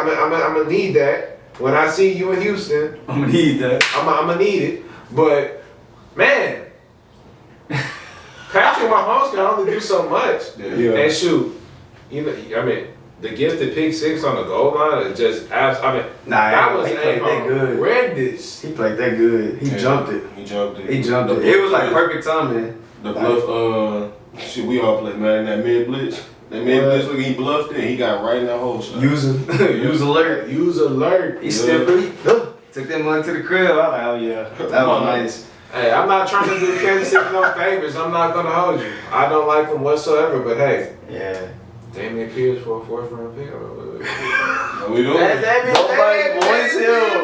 that when I see you in Houston. I'm gonna need that. I'm gonna need it. But man, Patrick Mahomes can only do so much. Yeah. And shoot, I mean, the gifted pick 6 on the goal line is just that was he played that good. horrendous. He played that good. He jumped it. He jumped it. He jumped it. It was like perfect timing. The bluff, shit, we all play, man. That mid blitz. That mid blitz, look, he bluffed it. He got right in that hole shot. Use alert. Use alert. He stepped in. Took that money to the crib. I was like, oh yeah, that was nice. Hey, I'm not trying to do Kansas City no favors. I'm not gonna hold you. I don't like them whatsoever. But hey, Yeah. Damian Pierce for a 4th round pick. We doing it. Damian wants Pierce him.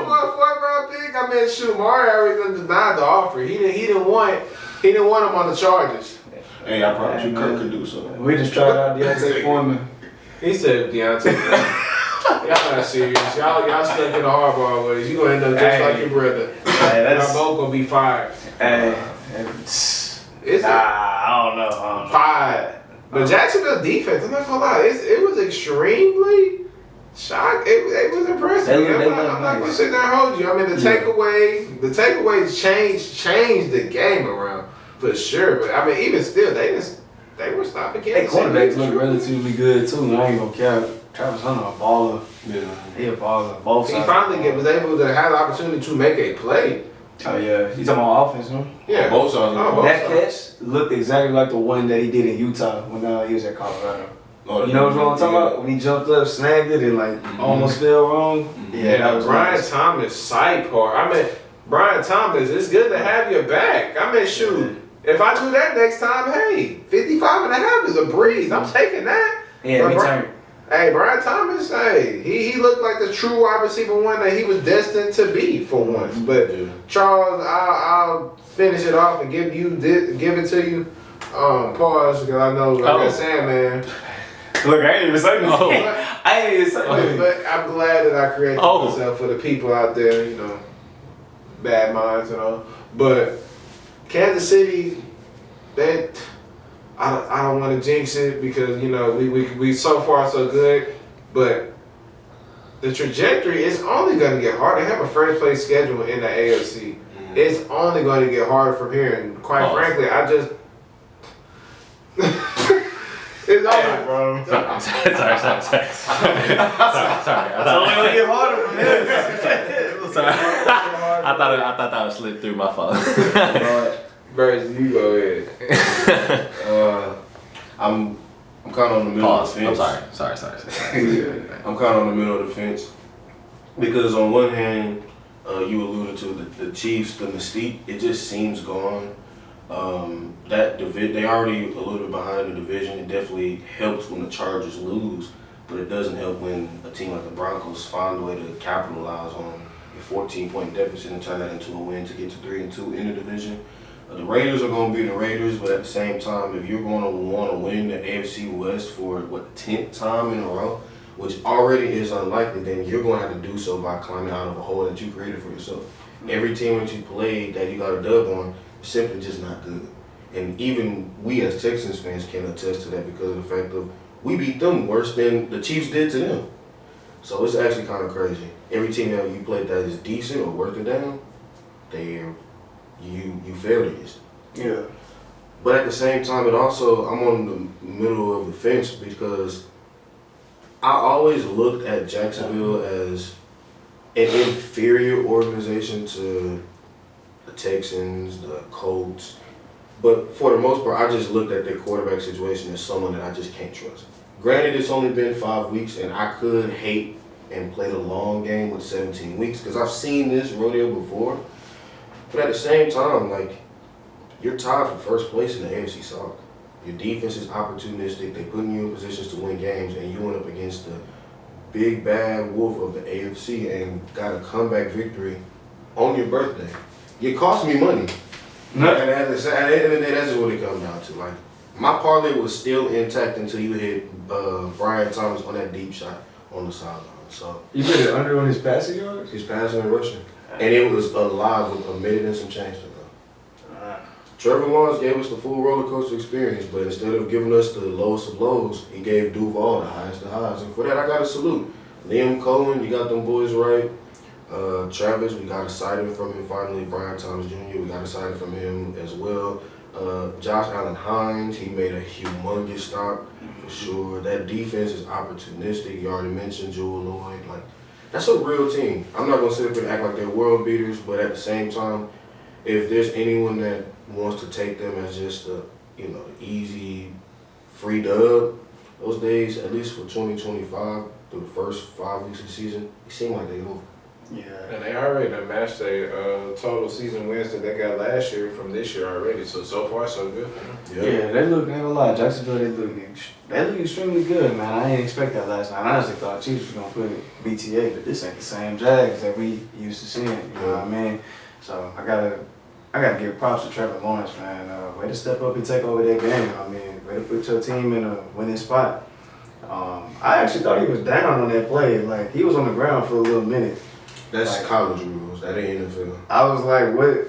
for a 4th round pick. I mean, shoot, Mario already denied the offer. He didn't want him on the Chargers. Hey, I promise you, Kirk could do something. We just tried out Deontay Foreman. He said Deontay. Y'all not serious. Y'all stuck in the hardball ways. You gonna end up just like your brother. Hey, Y'all both gonna be fired. Hey, Is nah, I don't know. fired? But Jacksonville's defense, I'm not gonna lie, it was extremely shocked. It was impressive. I'm not gonna sit there and hold you. I mean, the takeaways changed the game around for sure. But I mean, even still, they were stopping Hey, Kansas City. quarterbacks look relatively good too. I ain't gonna care. Travis Hunter a baller. Yeah. He a baller on both He sides. finally was able to have the opportunity to make a play. Oh yeah, he's talking about offense, huh? Yeah, Both sides. That catch looked exactly like the one that he did in Utah when he was at Colorado. You know what I'm talking about? When he jumped up, snagged it, and almost fell wrong. Yeah, that was Brian nice. Thomas side part. I mean, Brian Thomas, it's good to have your back. I mean, shoot, if I do that next time, hey, 55 and a half is a breeze. I'm taking that. Yeah, me But too. Hey, Brian Thomas, hey, he looked like the true wide receiver one that he was destined to be for once. But Charles, I'll finish it off and give it to you. Pause, because I know, like I said, man. Look, I ain't even saying nothing. I ain't even saying nothing. But I'm glad that I created myself for the people out there, you know, bad minds and all. But Kansas City, I don't want to jinx it because, you know, we so far so good, but the trajectory is only going to get harder. They have a first place schedule in the AFC. It's only going to get harder from here, and quite frankly, I just it's over, bro. Sorry. It's only gonna get harder from here. Sorry. I thought that would slip through my phone. Versus you go ahead. I'm kind of on the middle of the fence. I'm sorry. I'm kind of on the middle of the fence because on one hand, you alluded to the Chiefs, the mystique. It just seems gone. They already a little bit behind the division. It definitely helps when the Chargers lose, but it doesn't help when a team like the Broncos find a way to capitalize on a 14-point deficit and turn that into a win to get to 3-2 in the division. The Raiders are going to be the Raiders, but at the same time, if you're going to want to win the AFC West for, the 10th time in a row, which already is unlikely, then you're going to have to do so by climbing out of a hole that you created for yourself. Every team that you played that you got a dub on is simply just not good. And even we as Texans fans can attest to that because of the fact of we beat them worse than the Chiefs did to them. So it's actually kind of crazy. Every team that you played that is decent or worth it down, you failed against. Yeah. But at the same time, I'm on the middle of the fence because I always looked at Jacksonville as an inferior organization to the Texans, the Colts. But for the most part, I just looked at their quarterback situation as someone that I just can't trust. Granted, it's only been 5 weeks, and I could hate and play the long game with 17 weeks because I've seen this rodeo before. But at the same time, you're tied for first place in the AFC South. Your defense is opportunistic. They're putting you in positions to win games, and you went up against the big bad wolf of the AFC and got a comeback victory on your birthday. It cost me money. And at the end of the day, that's just what it comes down to. My parlay was still intact until you hit Brian Thomas on that deep shot on the sideline. So You put it under on his passing yards? he's passing and rushing. And it was alive with a minute and some change to go. Trevor Lawrence gave us the full roller coaster experience, but instead of giving us the lowest of lows, he gave Duval the highest of highs. And for that, I got to salute. Liam Cohen, you got them boys right. Travis, we got a sighting from him finally. Brian Thomas Jr., we got a sighting from him as well. Josh Allen Hines, he made a humongous stop for sure. That defense is opportunistic. You already mentioned Joel Lloyd. That's a real team. I'm not going to sit up and act like they're world beaters, but at the same time, if there's anyone that wants to take them as just a, easy, free dub, those days, at least for 2025, through the first 5 weeks of the season, it seemed like they over. Yeah. And they already done matched their total season wins that they got last year from this year already. So far, so good for them. Yeah, they look, ain't gonna lie, Jacksonville, they look extremely good, man. I didn't expect that last night. I honestly thought Chiefs was gonna put BTA, but this ain't the same Jags that we used to seeing, you know what I mean? So I gotta give props to Trevor Lawrence, man. Way to step up and take over that game. I mean, way to put your team in a winning spot. I actually thought he was down on that play. Like, he was on the ground for a little minute. That's Like, college rules. That ain't NFL. I was like, what?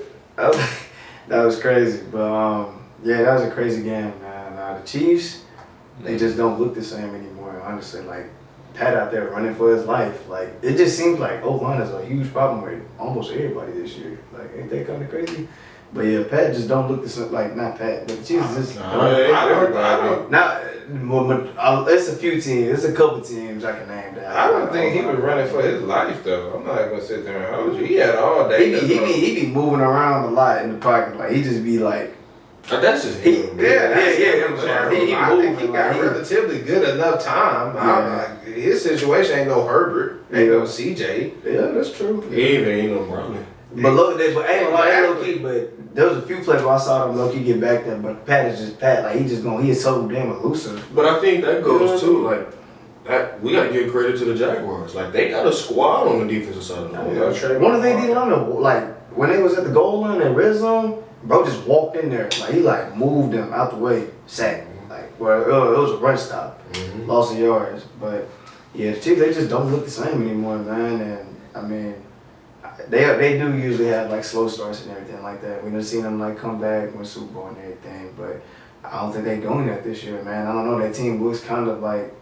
That was crazy. But, yeah, that was a crazy game, man. The Chiefs, they just don't look the same anymore, honestly. Like, Pat out there running for his life. Like, it just seems like O-line is a huge problem with almost everybody this year. Like, ain't that kind of crazy? But yeah, Pat just don't look the same. Like, not Pat, but the Chiefs just. It's a few teams. It's a couple teams I can name that. I don't think he was running for his life though. I'm not gonna sit there and hold you. He had all day. He be moving around a lot in the pocket. Like, he just be like. That's just him. He I think he got relatively good enough time. Like, his situation ain't no Herbert, ain't no CJ. Yeah, that's true. He ain't no Browning. But low key, but there was a few plays where I saw them low key get back there. But Pat is just Pat. Like, he is so damn elusive. But I think that goes too. Like, we gotta give credit to the Jaguars. Like, they got a squad on the defensive side of the ball. One of they D linemen, like when they was at the goal line in red zone, bro just walked in there. Like, he like moved them out the way, sacked. Like, well, it was a run stop, lost of yards. But yeah, the Chiefs, they just don't look the same anymore, man. And I mean. They do usually have like slow starts and everything like that. We've seen them like come back, win Super Bowl and everything, but I don't think they're doing that this year, man. I don't know. That team looks kind of like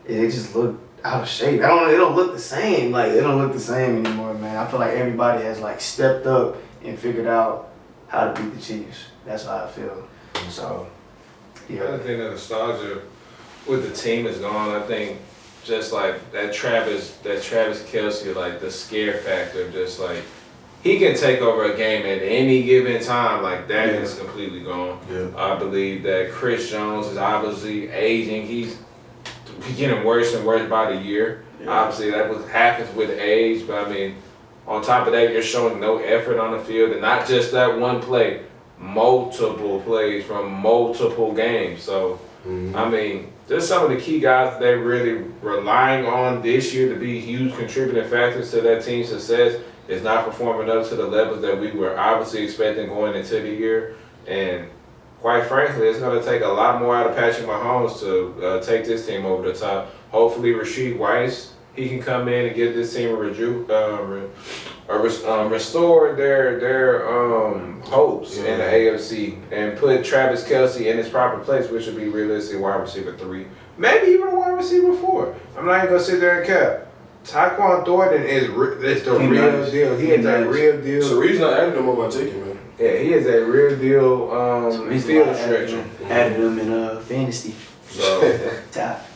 they just look out of shape. They don't look the same. Like, they don't look the same anymore, man. I feel like everybody has like stepped up and figured out how to beat the Chiefs. That's how I feel. So yeah. I think the nostalgia with the team is gone. I think. Just like that Travis Kelce, like the scare factor, just like he can take over a game at any given time, like that is completely gone. Yeah. I believe that Chris Jones is obviously aging. He's getting worse and worse by the year. Yeah. Obviously, that happens with age, but I mean, on top of that, you're showing no effort on the field, and not just that one play, multiple plays from multiple games. So, I mean. There's some of the key guys that they're really relying on this year to be huge contributing factors to that team's success is not performing up to the levels that we were obviously expecting going into the year. And quite frankly, it's going to take a lot more out of Patrick Mahomes to take this team over the top. Hopefully, Rashid Weiss, he can come in and give this team restore their hopes in the AFC and put Travis Kelce in his proper place, which would be realistically wide receiver 3, maybe even a wide receiver 4. I'm not even gonna sit there and cap. Tyquan Thornton is the real deal. He is a real deal. It's the reason I added him on my ticket, man. Yeah, he is a real deal field stretcher. Added him in fantasy. So Top.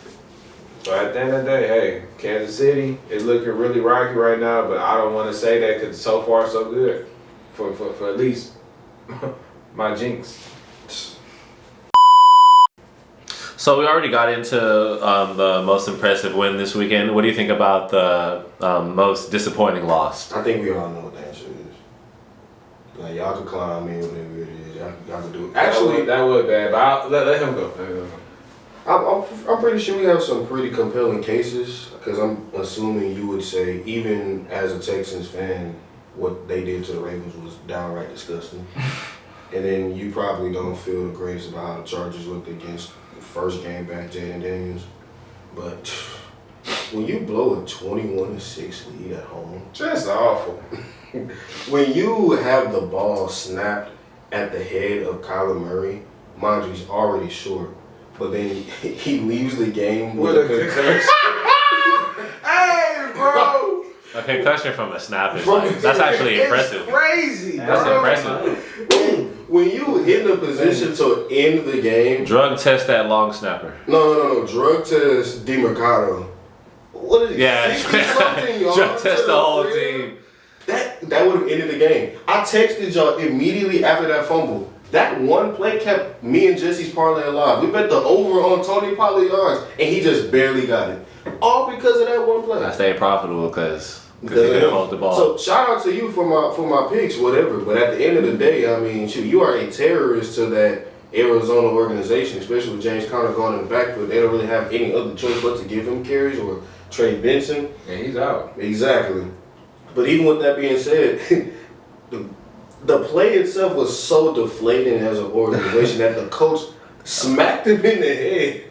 So at the end of the day, hey, Kansas City is looking really rocky right now, but I don't want to say that because so far so good for at least my jinx. So we already got into the most impressive win this weekend. What do you think about the most disappointing loss? I think we all know what the answer is. Like, y'all could climb in whatever it is. Y'all could do it. Actually, that would bad, but let him go. I'm pretty sure we have some pretty compelling cases, because I'm assuming you would say, even as a Texans fan, what they did to the Ravens was downright disgusting. And then you probably don't feel the greatest about how the Chargers looked against the first game back, Jaden Daniels. But when you blow a 21-6 lead at home, Just awful. when you have the ball snapped at the head of Kyler Murray, mind you, he's already short. But then he leaves the game with a concussion. Hey, bro! A concussion from a snap is that's actually impressive. Crazy. That's impressive. When you in the position to end the game, Drug test that long snapper. no, drug test DeMarcado. What is it? Yeah, 60-something yards drug test to the whole rim? team. That would have ended the game. I texted y'all immediately after that fumble. That one play kept me and Jesse's parlay alive. We bet the over on Tony Pollard yards, and he just barely got it. All because of that one play. I stayed profitable because he didn't hold the ball. So shout out to you for my picks, whatever. But at the end of the day, I mean, shoot, you are a terrorist to that Arizona organization, especially with James Conner going in the backfield. They don't really have any other choice but to give him carries or Trey Benson. And he's out. Exactly. But even with that being said, the play itself was so deflating as an organization that the coach smacked him in the head,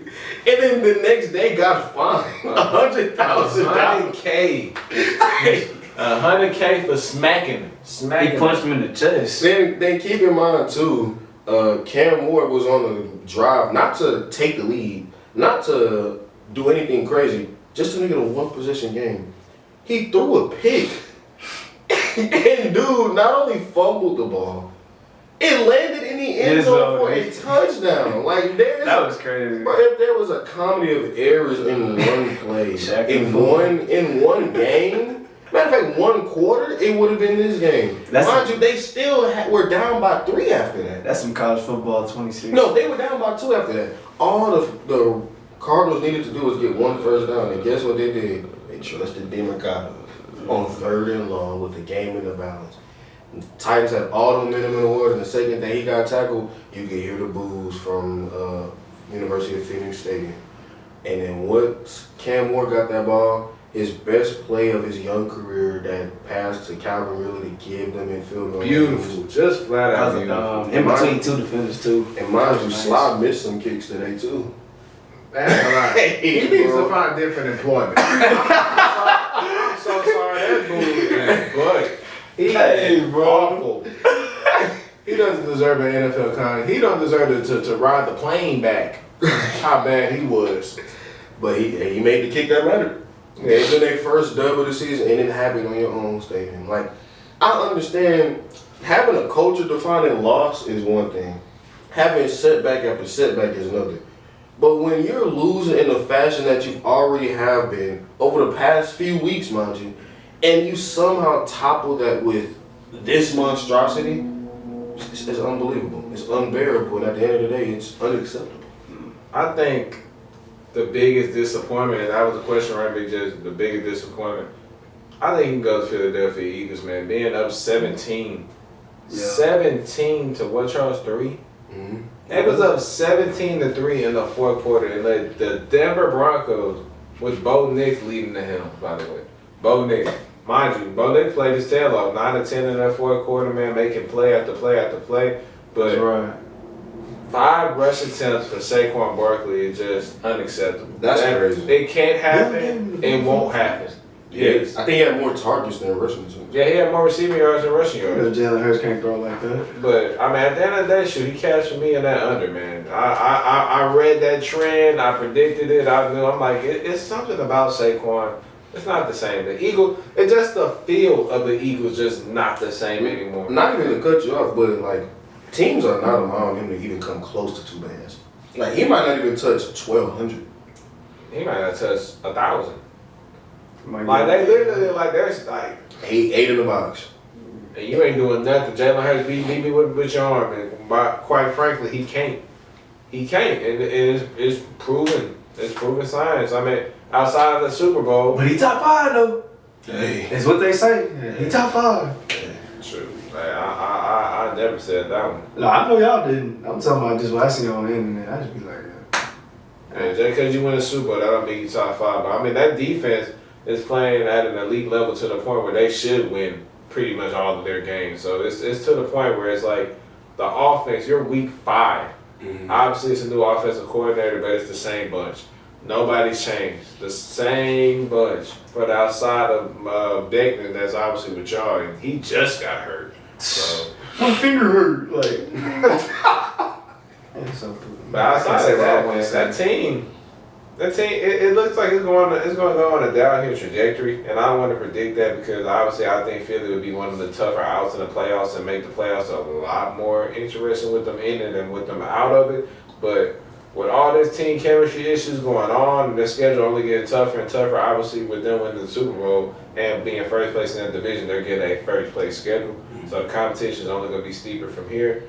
and then the next day got fined $100,000. $100K. $100K for smacking him. He punched him in the chest. Then keep in mind too, Cam Ward was on the drive not to take the lead, not to do anything crazy, just to make it a one-possession game. He threw a pick, and dude not only fumbled the ball, it landed in the end zone for a touchdown. Like that was crazy. Bro, if there was a comedy of errors in one play, in one game, matter of fact, one quarter, it would have been this game. Mind you, they still were down by 3 after that. That's some college football 26. No, they were down by 2 after that. All the Cardinals needed to do was get 1 first down, and guess what they did? They trusted Democado on 3rd and long with the game in the balance. The Titans had all the momentum in the world, and the second day he got tackled, you could hear the boos from University of Phoenix Stadium. And then once Cam Ward got that ball, his best play of his young career, that pass to Calvin Ridley to give them in field goal. Beautiful, just flat out beautiful. In between 2 defenders too. And mind you, Sly missed some kicks today too. He needs to find different employment. I'm so sorry, that dude, man. But he is awful. He doesn't deserve an NFL contract. He don't deserve to ride the plane back. How bad he was. But he made the kick that mattered. Gave them their first dub of the season, and it happened on your own stadium. Like, I understand having a culture-defining loss is one thing. Having setback after setback is another. But when you're losing in the fashion that you already have been over the past few weeks, mind you, and you somehow topple that with this monstrosity, it's unbelievable. It's unbearable, and at the end of the day, it's unacceptable. I think the biggest disappointment, and that was the question, right, Big Judge, the biggest disappointment, I think he can go to Philadelphia Eagles, man. Being up 17. Yeah. 17 to what, Charles? 3? Mm-hmm. It was up 17-3 in the 4th quarter, and led the Denver Broncos with Bo Nix leading the helm, by the way. Bo Nix. Mind you, Bo Nix played his tail off, 9-10 in that 4th quarter, man, making play after play after play. But that's right. 5 rush attempts for Saquon Barkley is just unacceptable. That's crazy. It can't happen. It won't happen. Yes. I think he had more targets than rushing attempts. Yeah, he had more receiving yards than rushing yards. Jalen Hurts can't throw like that. But I mean, at the end of the day, shoot, he cashed me in that under, man. I read that trend. I predicted it. I'm like, it's something about Saquon. It's not the same. The Eagles, it's just the feel of the Eagles, just not the same anymore. Not even to cut you off, but like, teams are not allowing him to even come close to 2 bands. Like, he might not even touch 1,200. He might not touch 1,000. Like, they literally, like, there's like 8 in the box. And you ain't doing nothing. Jalen Hurts beat me with your arm, and quite frankly, he can't. He can't, and it's proven. It's proven science. I mean, outside of the Super Bowl, but he top 5 though. Hey, that's what they say. He top 5. True. Like, I never said that one. No, I know y'all didn't. I'm talking about just what I see on the internet. I just be like, yeah. Just because you win a Super Bowl, that don't make you top 5. But I mean, that defense is playing at an elite level to the point where they should win pretty much all of their games. So it's to the point where it's like the offense, you're week 5. Mm-hmm. Obviously, it's a new offensive coordinator, but it's the same bunch. Nobody's changed. The same bunch. For the outside of Beckman, that's obviously with y'all, and he just got hurt. So my finger hurt. Like, but outside of that, man, that team, it looks like it's going to go on a downhill trajectory, and I don't want to predict that because obviously I think Philly would be one of the tougher outs in the playoffs and make the playoffs a lot more interesting with them in it than with them out of it. But with all this team chemistry issues going on, and their schedule only getting tougher and tougher, obviously with them winning the Super Bowl and being first place in that division, they're getting a first place schedule. Mm-hmm. So the competition is only going to be steeper from here.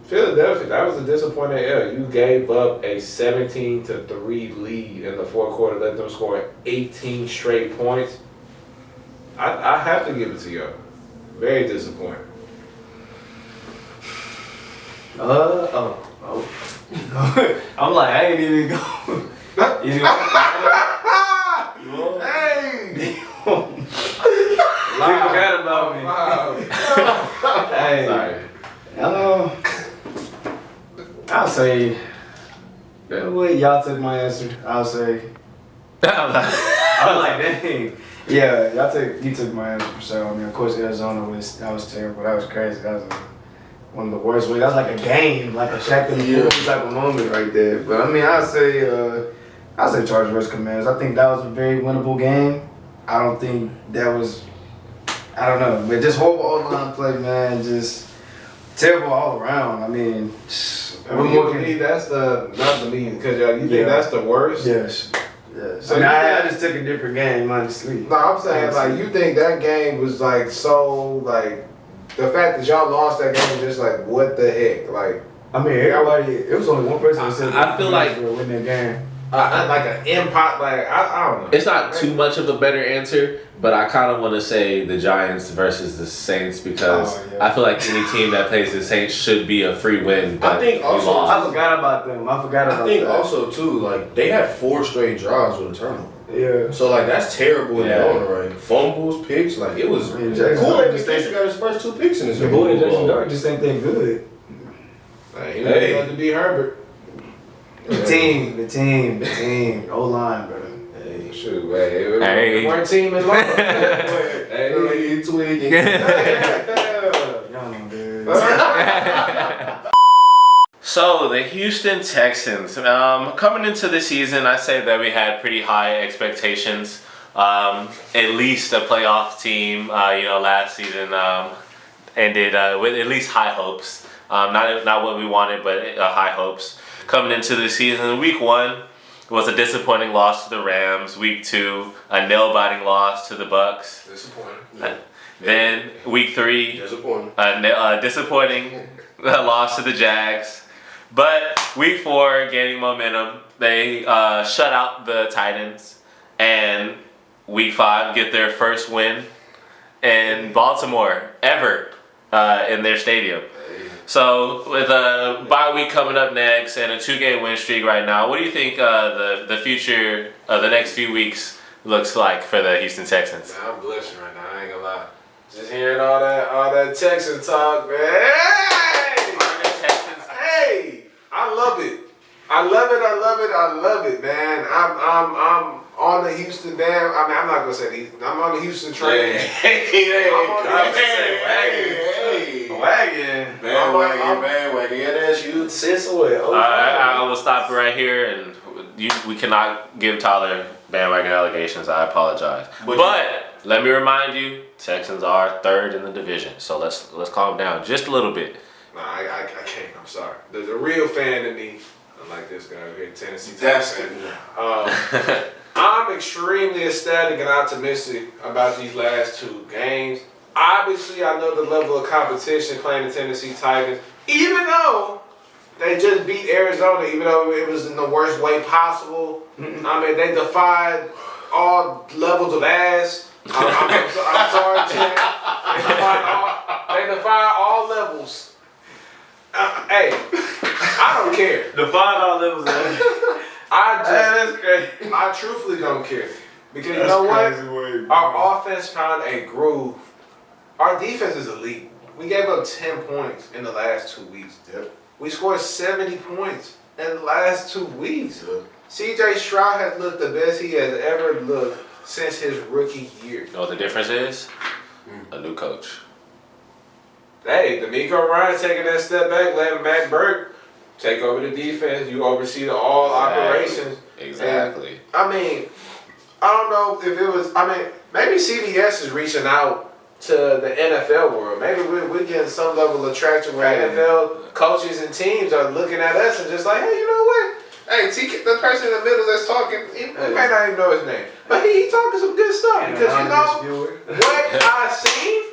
Philadelphia, that was a disappointing L. You gave up a 17-3 lead in the 4th quarter, let them score 18 straight points. I have to give it to you. Very disappointing. I'm like, I ain't even go. Hey! You forgot about me. Hey. Sorry. Hello. I'll say, well, y'all took my answer. I'll say, I'm like, dang. Yeah, you took my answer for sure. I mean, of course, Arizona that was terrible. That was crazy. That was one of the worst ways. That was like a game, like a Shaq in the fool type of moment right there. But I mean, I'll say Chargers versus Commanders. I think that was a very winnable game. I don't think that was, I don't know, but just horrible O-line play, man. Just terrible all around. I mean, that's the not the lead because you think that's the worst. Yes. So I just took a different game, honestly. No, I'm saying like you think that game was like so like the fact that y'all lost that game was just like what the heck like. I mean, everybody. It was only one person that said I feel like win that game. Like an impact, like I don't know. it's not too much of a better answer, but I kind of want to say the Giants versus the Saints because I feel like any team that plays the Saints should be a free win. But I think also I forgot about them. I think also too, like they had 4 straight drives with a turnover. Yeah. So like that's terrible in their own right. Fumbles, picks, like it was. Kool-Aid just got his first 2 picks in this game. The boy and Jackson Dart just think they good. He had to be Herbert. The team, O-line, bro. Hey, shoot, hey. One team in long. Hey, tweaking. So the Houston Texans, coming into the season, I say that we had pretty high expectations. At least a playoff team. Last season ended with at least high hopes. Not what we wanted, but high hopes. Coming into the season, week 1 was a disappointing loss to the Rams. Week 2, a nail-biting loss to the Bucks. Disappointing. Then week 3, disappointing. A disappointing loss to the Jags. But week 4, gaining momentum, they shut out the Titans. And week 5, get their first win in Baltimore ever in their stadium. So with a bye week coming up next and a 2-game win streak right now, what do you think the future of the next few weeks looks like for the Houston Texans? Man, I'm blushing right now. I ain't gonna lie. Just hearing all that Texan talk, man. Hey, I love it. I love it, man. I'm on the Houston band. I mean, I'm not gonna say I'm on the Houston train. Wagon. Bandwagon. Yeah, that's you. Since away. I will stop right here, and we cannot give Tyler bandwagon allegations. I apologize. But let me remind you, Texans are 3rd in the division. So let's calm down just a little bit. Nah, I can't. I'm sorry. The real fan in me, unlike this guy over here, Tennessee Texans. I'm extremely ecstatic and optimistic about these last 2 games. Obviously, I know the level of competition playing the Tennessee Titans, even though they just beat Arizona, even though it was in the worst way possible. I mean, they defied all levels of ass. I'm sorry, Chad. They defied all levels. Hey, I don't care. Define all levels of that. That's crazy. I truthfully don't care. Because you know what? Our offense found a groove. Our defense is elite. We gave up 10 points in the last 2 weeks. Yep. We scored 70 points in the last 2 weeks. Yep. CJ Stroud has looked the best he has ever looked since his rookie year. You know what the difference is? A new coach. Hey, D'Amico Ryan taking that step back, letting Matt Burke take over the defense. You oversee all operations. Exactly. And, I mean, I don't know if it was. I mean, maybe CBS is reaching out to the NFL world. Maybe we're getting some level of traction where NFL coaches and teams are looking at us and just like, hey, you know what? Hey, the person in the middle that's talking, he may not even know his name, but he talking some good stuff because you know what I seen.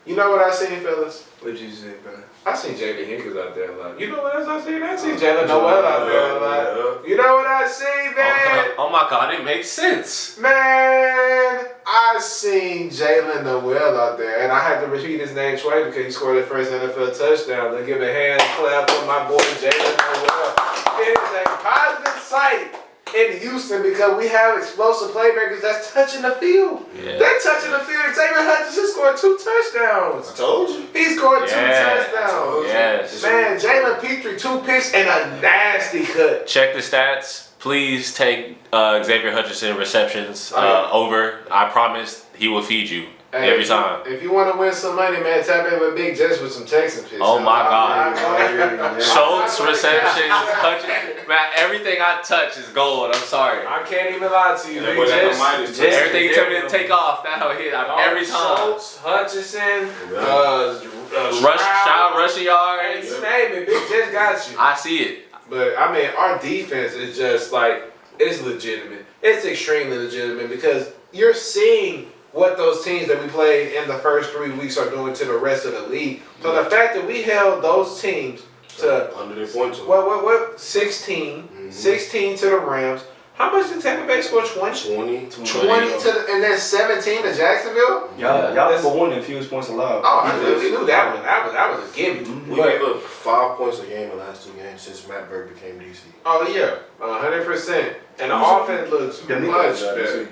You know what I seen, fellas? What'd you say, bro? I seen Jalen Higgins out there a lot. You know what else I seen? I seen Jalen Noel out there a lot. You know what I seen, man? Oh my God, it makes sense. Man, I seen Jalen Noel out there, and I had to repeat his name twice because he scored his first NFL touchdown. Let's give a hand clap for my boy Jalen Noel. It is a positive sight in Houston because we have explosive playmakers that's touching the field. Yeah. They're touching the field. Xavier Hutchinson scored 2 touchdowns. I told you. He scored 2 Yeah. touchdowns. Yes. Man, Jalen Petrie 2 picks and a nasty cut. Check the stats. Please take Xavier Hutchinson receptions Oh, yeah. over. I promise he will feed you every time. If you want to win some money, man, tap in with Big Jess with some Texan picks. Oh my God. I Schultz receptions, Hutchinson. Man, everything I touch is gold. I'm sorry. can't even lie to you. That Big boy got the Jess. Midas touch. Everything you tell me to take off, that'll hit every time. Schultz, Hutchinson, Stroud rushing yards. You name it, Big Jess got you. I see it. But I mean, our defense is just like, it's legitimate. It's extremely legitimate because you're seeing what those teams that we played in the first 3 weeks are doing to the rest of the league. So the fact that we held those teams to under their point total. what 16 16 to the Rams. How much did Tampa Bay score? 20? 20 to the, and then 17 to Jacksonville? Y'all number one in fewest points allowed. Oh, we knew that one. That was a gimme. We But- gave up 5 points a game in the last 2 games since Matt Burke became DC. Oh yeah, 100%. And the offense looks much better.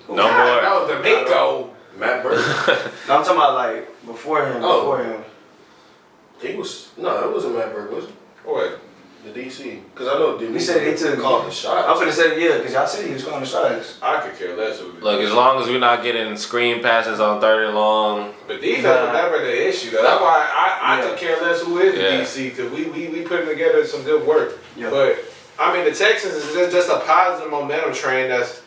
No more. No, D'Amico. Matt Burke. No, I'm talking about like before him. Oh. Before him. He was it wasn't Matt Burke, was it? What? The DC. Because I know We said he took called the shot. I'm gonna say yeah, because y'all said he was calling the shots. I could care less who. Look, as long as we're not getting screen passes on 3rd and long, But defense was never the issue, though. That's why I could care less who is Yeah. the DC, because we putting together some good work. Yeah. But I mean, the Texans is just a positive momentum train that's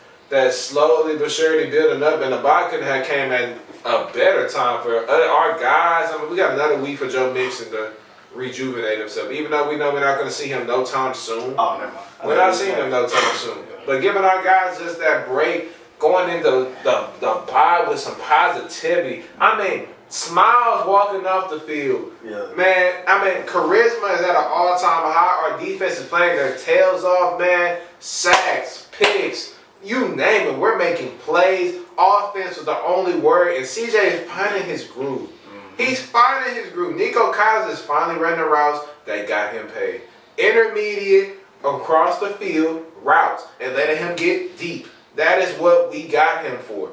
slowly but surely building up, and the bye couldn't have came at a better time for our guys. I mean, we got another week for Joe Mixon to rejuvenate himself, even though we know we're not going to see him no time soon. Oh, never mind. We're not seeing him no time soon. But giving our guys just that break, going into the bye with some positivity. I mean, smiles walking off the field. Yeah. Man, I mean, charisma is at an all-time high. Our defense is playing their tails off, man. Sacks, picks, you name it. We're making plays. Offense was the only word, and CJ is finding his groove. He's finding his groove. Nico Collins is finally running the routes that got him paid. Intermediate, across the field routes, and letting him get deep. That is what we got him for.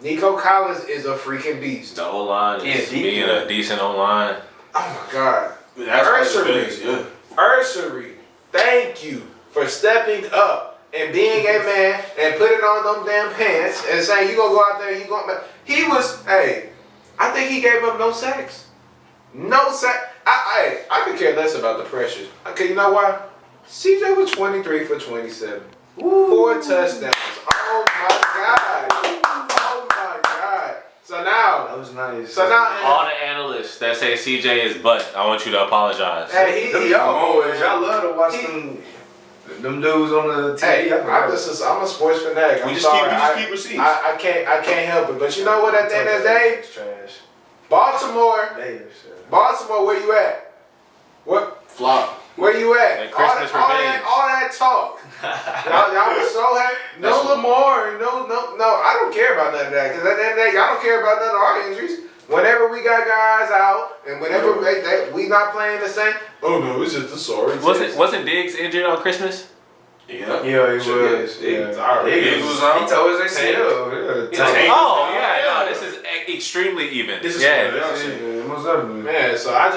Nico Collins is a freaking beast. the O-line is Yeah, being a decent O-line. Oh my God. That's what it Ursery, is, yeah. Ursery, thank you for stepping up and being a man and putting on them damn pants and saying you gonna go out there and you gonna. He was, I think he gave up no sacks. No sack. I could care less about the pressure. Okay, you know why? CJ was 23 for 27. 4 touchdowns. Oh my God. Oh my God. So now. That was nice. So now. All the analysts that say CJ is butt, I want you to apologize. Hey, Y'all love to watch them dudes on the TV. Hey, I'm a sports fanatic. We I'm just sorry. keep receipts. I can't help it. But you know what? At the end of the day, It's trash. Baltimore, where you at? What? Flop. Where you at? That Christmas revenge. All that talk. y'all was so happy. No Lamar. No. I don't care about none of that. Because at the end of the day, y'all don't care about none of our injuries. Whenever we got guys out, and whenever we not playing the same. Oh no, it's just the sorry. Wasn't Diggs injured on Christmas? Yeah. Yeah, he was. Diggs was out. He told us ACL. Oh yeah, no, this is extremely even. This is Man, so I'm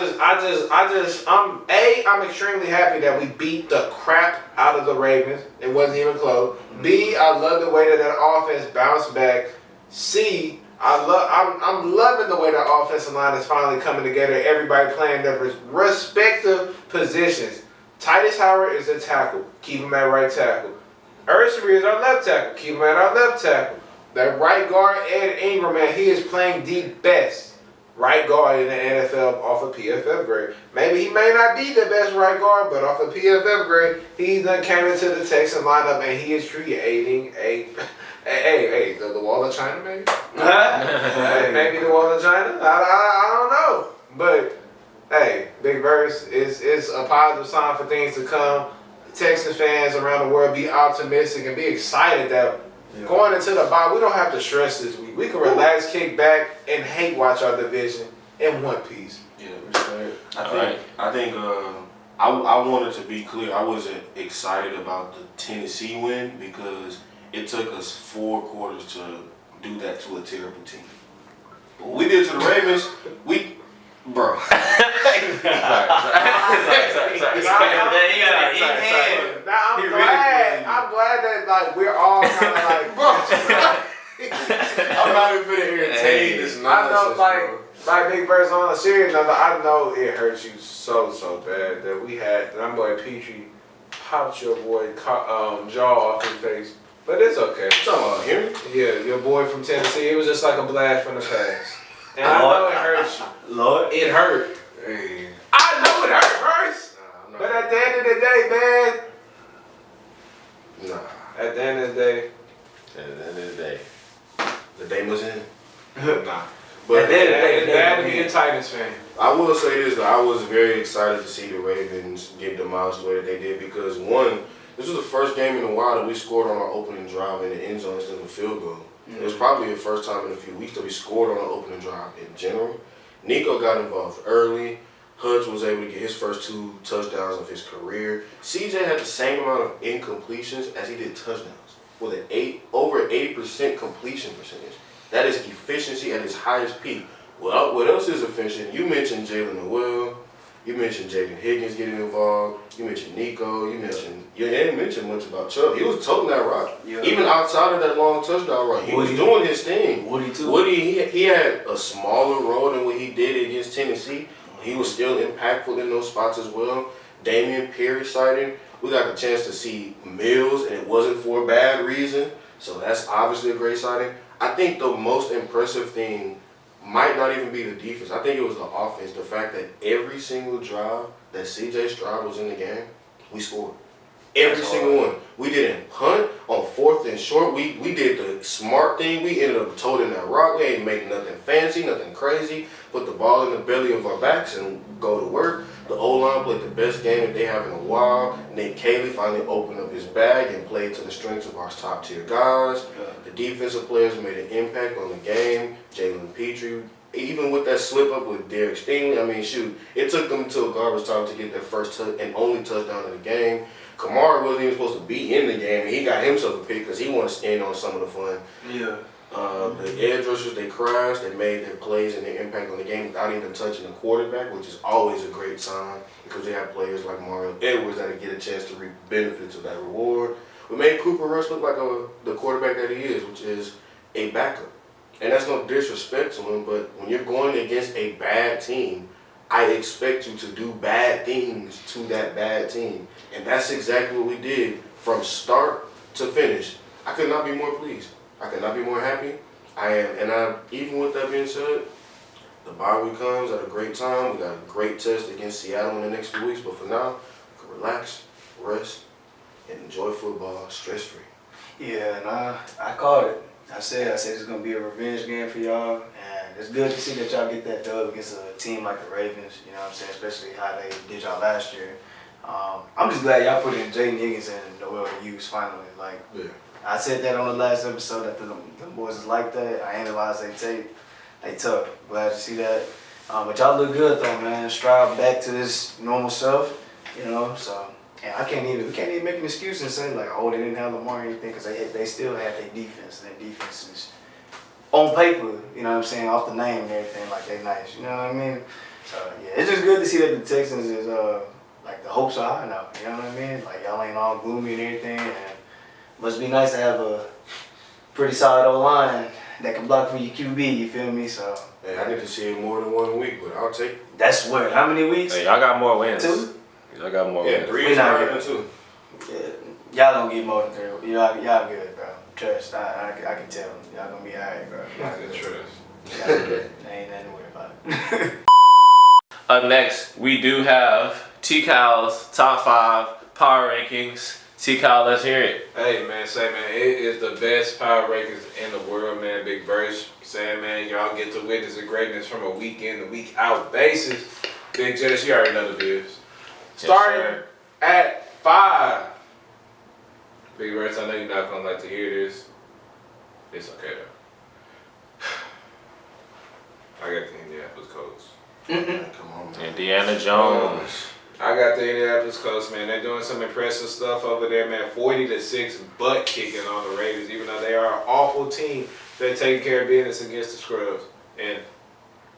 extremely happy that we beat the crap out of the Ravens. It wasn't even close. B, I love the way that offense bounced back. C, I'm loving the way the offensive line is finally coming together. Everybody playing their respective positions. Titus Howard is a tackle. Keep him at right tackle. Ursery is our left tackle. Keep him at our left tackle. That right guard, Ed Ingram, man, he is playing the best right guard in the NFL off a PFF grade. Maybe he may not be the best right guard, but off a PFF grade, he done came into the Texan lineup and he is creating the Wall of China, maybe? Maybe the Wall of China? I don't know. But, hey, Big Verse is a positive sign for things to come. Texas fans around the world be optimistic and be excited that going into the bye, we don't have to stress this week. We can relax, kick back, and hate watch our division in one piece. Yeah, respect. I think I wanted to be clear. I wasn't excited about the Tennessee win because it took us 4 quarters to do that to a terrible team. But what we did to the Ravens, bro. I'm glad that like we're all kind of like, bro. I'm not even finna entertain this nonsense, like Big Bird's on a serious note. I know it hurts you so bad that we had that boy Petrie popped your boy jaw off his face, but it's okay. You talking about him? Yeah, your boy from Tennessee. It was just like a blast from the past, and I know it hurts you. Lord, It hurt. Hey. I know it hurt, Bruce. Nah, But at the end of the day, man. Nah. At the end of the day. At the end of the day. The day was in. Nah. But At the end of the day, it's bad to be a Titans fan. I will say this, though. I was very excited to see the Ravens get demolished the way that they did because, one, this was the first game in a while that we scored on our opening drive in the end zone instead of a field goal. Mm-hmm. It was probably the first time in a few weeks that we scored on our opening drive in general. Nico got involved early. Hutch was able to get his first 2 touchdowns of his career. CJ had the same amount of incompletions as he did touchdowns, with an over 80% completion percentage. That is efficiency at its highest peak. Well, what else is efficient? You mentioned Jalen Noel. You mentioned Jaden Higgins getting involved. You mentioned Nico. You didn't mention much about Chubb. He was toting that rock. Yeah. Even outside of that long touchdown run, he was doing his thing. Woody, he had a smaller role than what he did against Tennessee. He was still impactful in those spots as well. Damian Perry sighting. We got the chance to see Mills, and it wasn't for a bad reason. So that's obviously a great sighting. I think the most impressive thing might not even be the defense. I think it was the offense. The fact that every single drive that C.J. Stroud was in the game, we scored. Every single one. We didn't punt on 4th and short. We did the smart thing. We ended up toting that rock. We ain't make nothing fancy, nothing crazy. Put the ball in the belly of our backs and go to work. The O-line played the best game that they have in a while. Nate Cayley finally opened up his bag and played to the strengths of our top tier guys. The defensive players made an impact on the game. Jalen Petrie, even with that slip up with Derek Stingley, I mean, shoot, it took them until garbage time to get their first and only touchdown of the game. Kamara wasn't even supposed to be in the game, and he got himself a pick because he wanted to stand on some of the fun. Yeah. The edge rushers, they crashed, they made their plays and their impact on the game without even touching the quarterback, which is always a great sign because they have players like Mario Edwards that get a chance to reap benefits of that reward. We made Cooper Rush look like the quarterback that he is, which is a backup. And that's no disrespect to him, but when you're going against a bad team, I expect you to do bad things to that bad team. And that's exactly what we did from start to finish. I could not be more pleased. I could not be more happy. Even with that being said, the bye week comes at a great time. We got a great test against Seattle in the next few weeks. But for now, we can relax, rest, and enjoy football stress-free. Yeah, and I called it. I said it's going to be a revenge game for y'all. And it's good to see that y'all get that dub against a team like the Ravens, you know what I'm saying, especially how they did y'all last year. I'm just glad y'all put in Jaden Higgins and Noel Hughes finally. Like, yeah. I said that on the last episode that the boys is like that. I analyzed their tape. They tough. Glad to see that. But y'all look good though, man. Stroud back to this normal self, you know. So, and we can't even make an excuse and say like, oh, they didn't have Lamar or anything because they still had their defense. And their defense is on paper, you know what I'm saying, off the name and everything, like they nice. You know what I mean? So yeah, it's just good to see that the Texans is like the hopes are high now. You know what I mean? Like y'all ain't all gloomy and everything. And must be nice to have a pretty solid O-line that can block for your QB, you feel me? So hey, I need to see it more than 1 week, but I'll take it. That's what, how many weeks? Hey, y'all got more wins. 2? Y'all got more wins. 3 is higher than 2. Yeah, y'all don't get more than 3. Y'all good, bro. Trust, I can tell. Y'all gonna be alright, bro. I can trust. Y'all good. Ain't nothing to worry about. Up next, we do have TCal's top 5 power rankings. TCal, let's hear it. Hey, man, it is the best power rankings in the world, man. Big Burst saying, man, y'all get to witness the greatness from a week in to week out basis. Big Jess, you already know the biz. Starting at 5. Big Burst, I know you're not going to like to hear this. It's okay, though. I got the Indianapolis Colts. Come on, man. Indiana Jones. I got the Indianapolis Colts, man. They're doing some impressive stuff over there, man. 40-6 butt kicking on the Raiders, even though they are an awful team. They're taking care of business against the Scrubs. And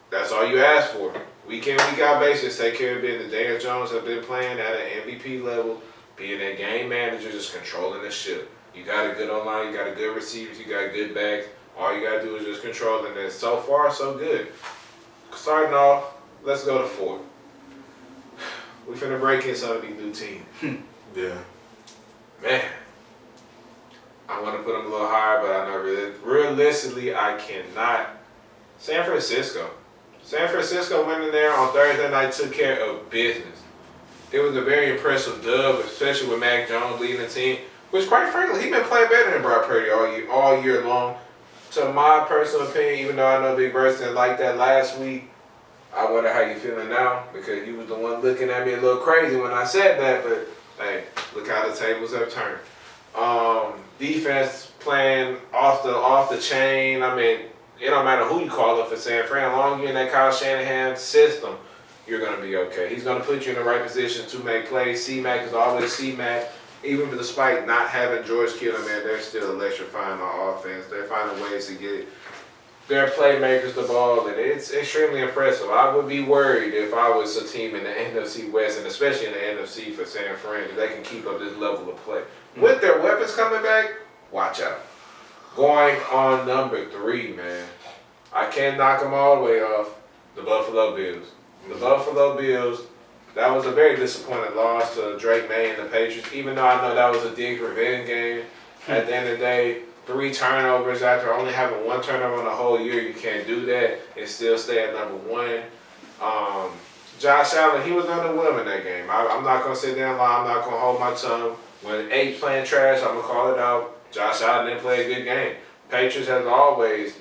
that's all you ask for. Week in, week out basis, take care of business. Daniel Jones have been playing at an MVP level, being a game manager, just controlling the ship. You got a good online, you got a good receivers, you got good backs. All you got to do is just control it. And so far, so good. Starting off, let's go to 4. We finna break in some of these new teams. Yeah. Man, I want to put them a little higher, but I know realistically I cannot. San Francisco. San Francisco went in there on Thursday night, took care of business. It was a very impressive dub, especially with Mac Jones leading the team, which quite frankly, he's been playing better than Brock Purdy all year long. To my personal opinion, even though I know Big Bird didn't like that last week, I wonder how you feeling now, because you was the one looking at me a little crazy when I said that, but hey, look how the tables have turned. Defense playing off the chain. I mean, it don't matter who you call up for San Fran, as long as you're in that Kyle Shanahan system, you're going to be okay. He's going to put you in the right position to make plays. C-Mac is always C-Mac. Even despite not having George Kittle, man, they're still electrifying on offense. They're finding ways to get their playmakers the ball, and it's extremely impressive. I would be worried if I was a team in the NFC West, and especially in the NFC for San Fran, if they can keep up this level of play. With their weapons coming back, watch out. Going on number 3, man. I can't knock them all the way off. The Buffalo Bills. The Buffalo Bills, that was a very disappointing loss to Drake May and the Patriots, even though I know that was a dig revenge game. At the end of the day, 3 turnovers after only having 1 turnover in the whole year. You can't do that and still stay at number 1. Josh Allen, he was underwhelming in that game. I'm not going to sit there and lie. I'm not going to hold my tongue. When 8 playing trash, I'm going to call it out. Josh Allen didn't play a good game. Patriots has always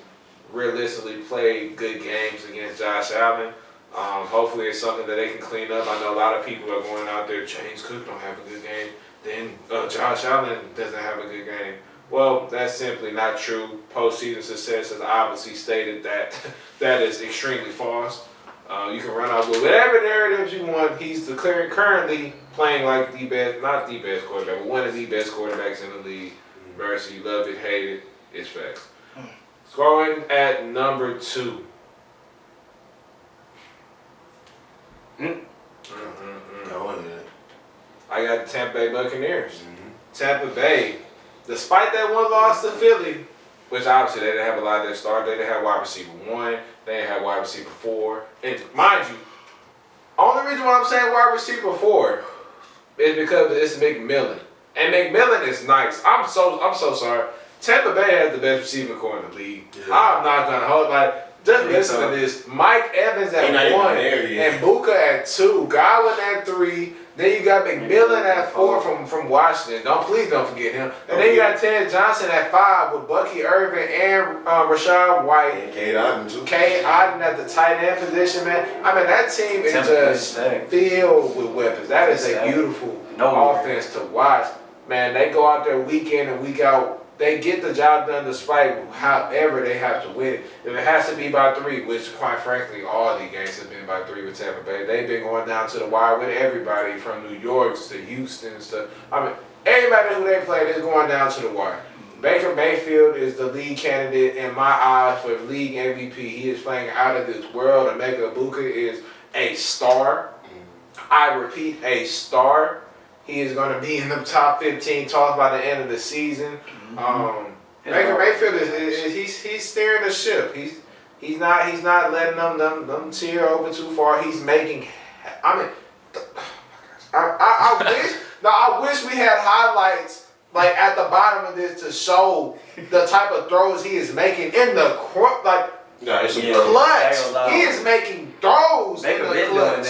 realistically played good games against Josh Allen. Hopefully it's something that they can clean up. I know a lot of people are going out there, James Cook don't have a good game. Then Josh Allen doesn't have a good game. Well, that's simply not true. Postseason success has obviously stated that that is extremely false. You can run out with whatever narratives you want. He's currently playing like the best, not the best quarterback, but one of the best quarterbacks in the league. Mercy, love it, hate it, it's facts. Going at number 2. Go ahead. I got the Tampa Bay Buccaneers. Tampa Bay, despite that 1 loss to Philly, which obviously they didn't have a lot of their stars. They didn't have wide receiver 1. They didn't have wide receiver 4. And mind you, only reason why I'm saying wide receiver 4 is because it's McMillan. And McMillan is nice. I'm so sorry. Tampa Bay has the best receiver core in the league. Yeah. I'm not gonna hold just listen to this. Mike Evans at 1 and Buka at 2. Godwin at 3. Then you got McMillan at 4 from Washington. Please don't forget him. And then you got Ted Johnson at 5 with Bucky Irvin and Rashad White. And Cade Otton too. Cade Otton at the tight end position, man. I mean, that team is just filled with weapons. That is a beautiful offense to watch. Man, they go out there week in and week out. They get the job done despite however they have to win. If it has to be by 3, which quite frankly all the games have been by 3 with Tampa Bay. They've been going down to the wire with everybody from New York's to Houston's to everybody who they played is going down to the wire. Baker Mayfield is the lead candidate in my eyes for league MVP. He is playing out of this world. Emeka Ibuka is a star. I repeat, a star. He is going to be in the top 15 talks by the end of the season. Baker Mayfield he's steering the ship. He's not letting them tear over too far. He's making. I wish we had highlights like at the bottom of this to show the type of throws he is making in the clutch. He is making throws in the clutch.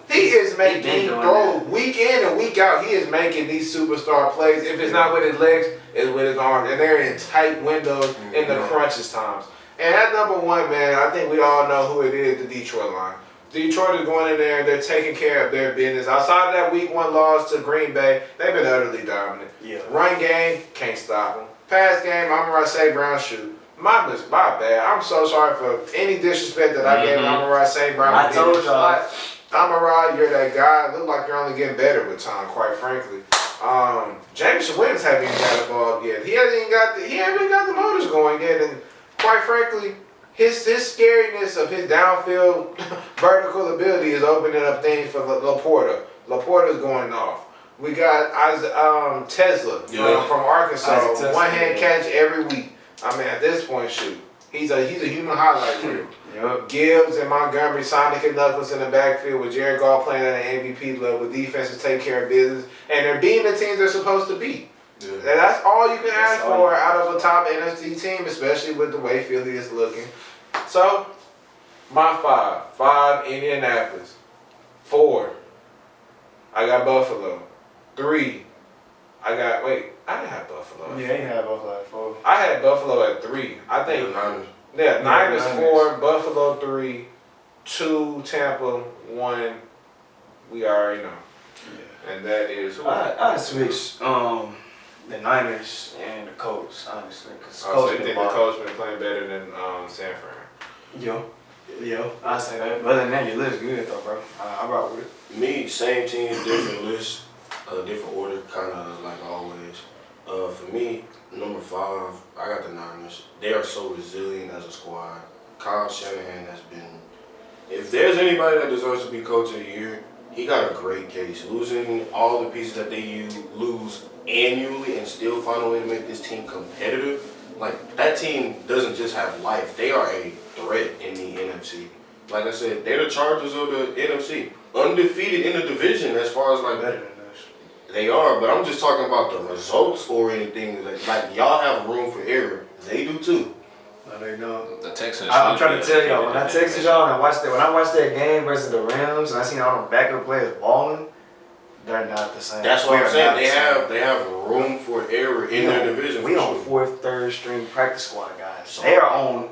He is making throws week in and week out. He is making these superstar plays. If it's not with his legs, it's with his arms. And they're in tight windows in the crunches times. And at number 1, man, I think we all know who it is, the Detroit line. Detroit is going in there and they're taking care of their business. Outside of that week 1 loss to Green Bay, they've been utterly dominant. Yeah. Run game, can't stop them. Pass game, Amon-Ra St. Brown shoot. My bad. I'm so sorry for any disrespect that I gave Amon-Ra St. Brown. I told y'all. Amon-Ra, you're that guy. Look like you're only getting better with time, quite frankly. Jameson Williams hasn't even got the ball yet. He hasn't even got the motors going yet. And quite frankly, his scariness of his downfield vertical ability is opening up things for Laporta. Laporta's going off. We got Tesla from Arkansas. One-hand catch every week. I mean, at this point, shoot. He's a human highlight reel. Yep. Gibbs and Montgomery, Sonic and Knuckles in the backfield with Jared Goff playing at an MVP level. Defenses take care of business. And they're beating the teams they're supposed to beat. Yeah. And that's all you can ask for out of a top NFC team, especially with the way Philly is looking. So, my 5, Indianapolis. 4, I got Buffalo. 3, I didn't have Buffalo. Yeah, you had Buffalo at 4. I had Buffalo at 3. I think Niners 4, Buffalo 3, 2, Tampa 1. We already know. Yeah. And that is who? I switched the Niners and the Colts, honestly. So you think the Colts been playing better than San Fran? Yo, I say that. But other than that, your list good though, bro. I rock with it. Me, same team, different list, different order, kind of like always. For me, number 5, I got the Niners. They are so resilient as a squad. Kyle Shanahan has been. If there's anybody that deserves to be coach of the year, he got a great case. Losing all the pieces that they lose annually and still find a way to make this team competitive. Like, that team doesn't just have life. They are a threat in the NFC. Like I said, they're the Chargers of the NFC. Undefeated in the division as far as, like, better than us. They are, but I'm just talking about the results or anything. Like y'all have room for error. They do, too. No, they don't. The Texans. I'm trying to tell y'all, when I texted y'all and when I watched that game versus the Rams and I seen all the backup players balling, they're not the same. That's what I'm saying. They have room for error in their division. We on 4th, 3rd string practice squad guys. So they are on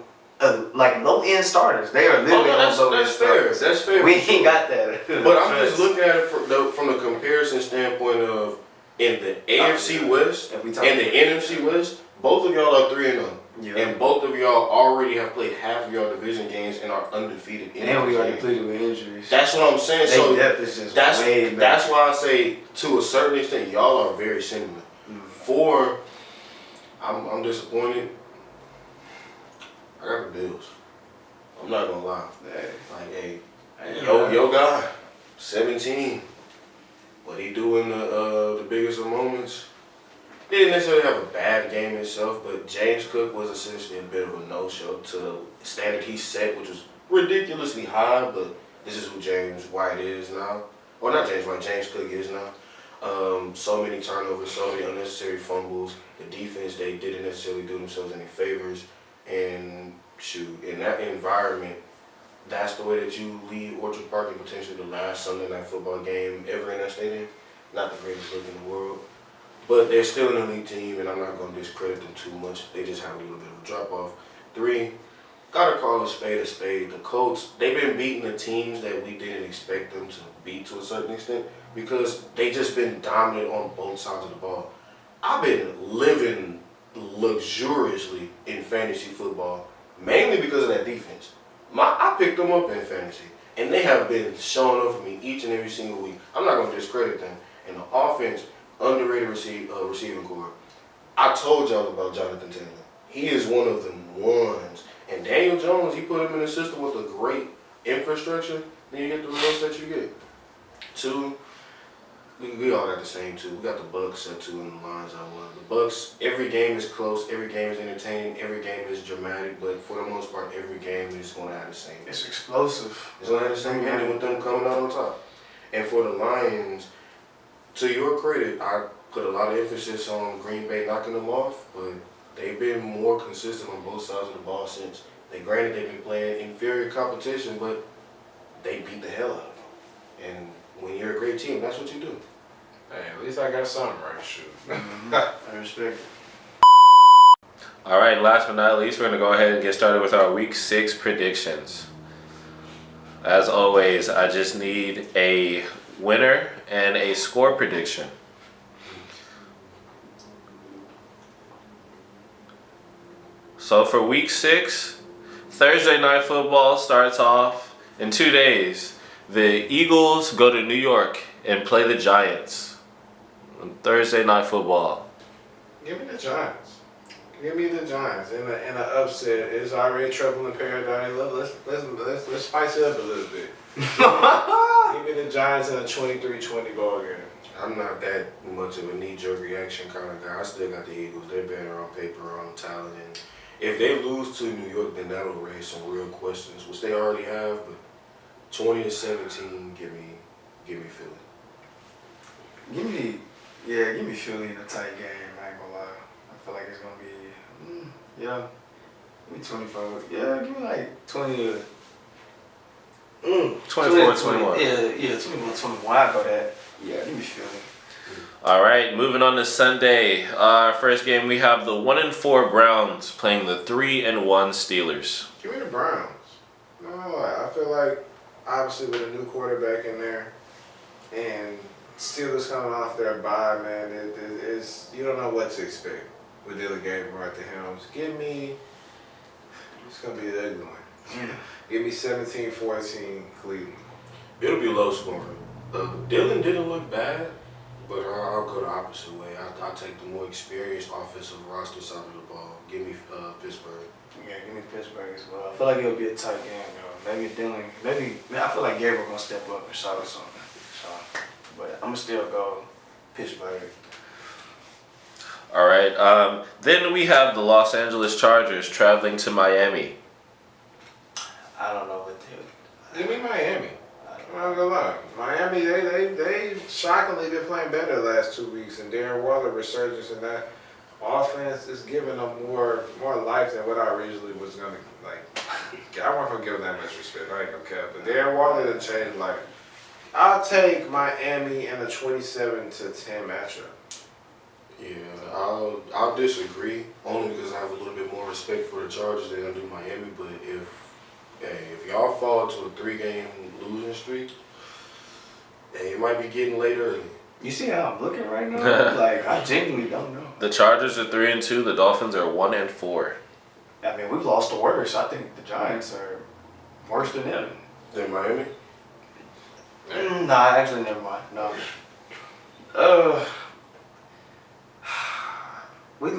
like low end starters. They are literally on low end starters. That's fair. We ain't got that. But I'm just looking at it from the comparison standpoint of in the AFC West and the NFC West, both of y'all are 3-0. Yeah. And both of y'all already have played half of y'all division games and are undefeated. And we already played with injuries. That's what I'm saying. So depth is just that's why I say to a certain extent y'all are very similar. 4, I'm disappointed. I got the Bills. I'm not gonna lie. Yo guy, 17. What he do in the biggest of moments? He didn't necessarily have a bad game himself, but James Cook was essentially a bit of a no-show to the standard he set, which was ridiculously high, but this is who James White is now. Well, not James White, James Cook is now. So many turnovers, so many unnecessary fumbles. The defense, they didn't necessarily do themselves any favors. And shoot, in that environment, that's the way that you leave Orchard Park and potentially the last Sunday night football game ever in that stadium. Not the greatest look in the world. But they're still an elite team, and I'm not going to discredit them too much. They just have a little bit of a drop-off. 3, got to call a spade a spade. The Colts, they've been beating the teams that we didn't expect them to beat to a certain extent because they just been dominant on both sides of the ball. I've been living luxuriously in fantasy football, mainly because of that defense. I picked them up in fantasy, and they have been showing up for me each and every single week. I'm not going to discredit them. And the offense, underrated receiving core. I told y'all about Jonathan Taylor. He is one of them ones. And Daniel Jones, he put him in a system with a great infrastructure, then you get the results that you get. 2, we all got the same 2. We got the Bucks at 2 in the lines I won. The Bucks, every game is close, every game is entertaining, every game is dramatic, but for the most part, every game is going to have the same. It's explosive. It's going to have the same game with them coming out on top. And for the Lions, to your credit, I put a lot of emphasis on Green Bay knocking them off, but they've been more consistent on both sides of the ball since. Granted, they've been playing inferior competition, but they beat the hell out of them. And when you're a great team, that's what you do. Hey, at least I got something right, shoot. I respect it. All right, last but not least, we're going to go ahead and get started with our Week 6 predictions. As always, I just need a winner and a score prediction. So for Week 6, Thursday Night Football starts off in 2 days. The Eagles go to New York and play the Giants on Thursday Night Football. Give me the Giants. Give me the Giants in an upset. It's already trouble in paradise. Let's spice it up a little bit. Give me the Giants in a 23-20 ball game. I'm not that much of a knee-jerk reaction kind of guy. I still got the Eagles. They're better on paper, on talent. And if they lose to New York, then that'll raise some real questions, which they already have. But 20-17, give me Philly. Give me Philly in a tight game. I ain't gonna lie. I feel like it's gonna be, give me 24. Yeah, give me like 20. 24-21. Yeah, 21-21. I go that. Yeah, give me Philly. All right, moving on to Sunday. Our first game, we have the 1-4 Browns playing the 3-1 Steelers. Give me the Browns. No, I feel like obviously with a new quarterback in there and Steelers coming off their bye, man, it's you don't know what to expect with Dylan Gabriel at the helms. It's gonna be an ugly one. Give me 17-14 Cleveland. It'll be low scoring. Dylan didn't look bad, but I'll go the opposite way. I'll take the more experienced offensive roster side of the ball. Give me Pittsburgh. Yeah, give me Pittsburgh as well. I feel like it'll be a tight game, though. Maybe Dylan, I feel like Gabriel gonna step up and shot or something. So, but I'm gonna still go Pittsburgh. All right, then we have the Los Angeles Chargers traveling to Miami. I don't know what to do. Give me Miami. I'm not gonna lie. Miami, they shockingly been playing better the last 2 weeks, and Darren Waller resurgence in that offense is giving them more life than what I originally was gonna like. I wasn't gonna give them that much respect. I ain't gonna care. But Darren Waller done changed life. I'll take Miami in a 27-10 matchup. Yeah, I'll disagree only because I have a little bit more respect for the Chargers than I do Miami. But if y'all fall to a 3-game losing streak, it might be getting late early. You see how I'm looking right now? Like, I genuinely don't know. The Chargers are 3-2. The Dolphins are 1-4. I mean, we've lost the worst. I think the Giants are worse than them. Then Miami? Nah, actually, never mind. No. Give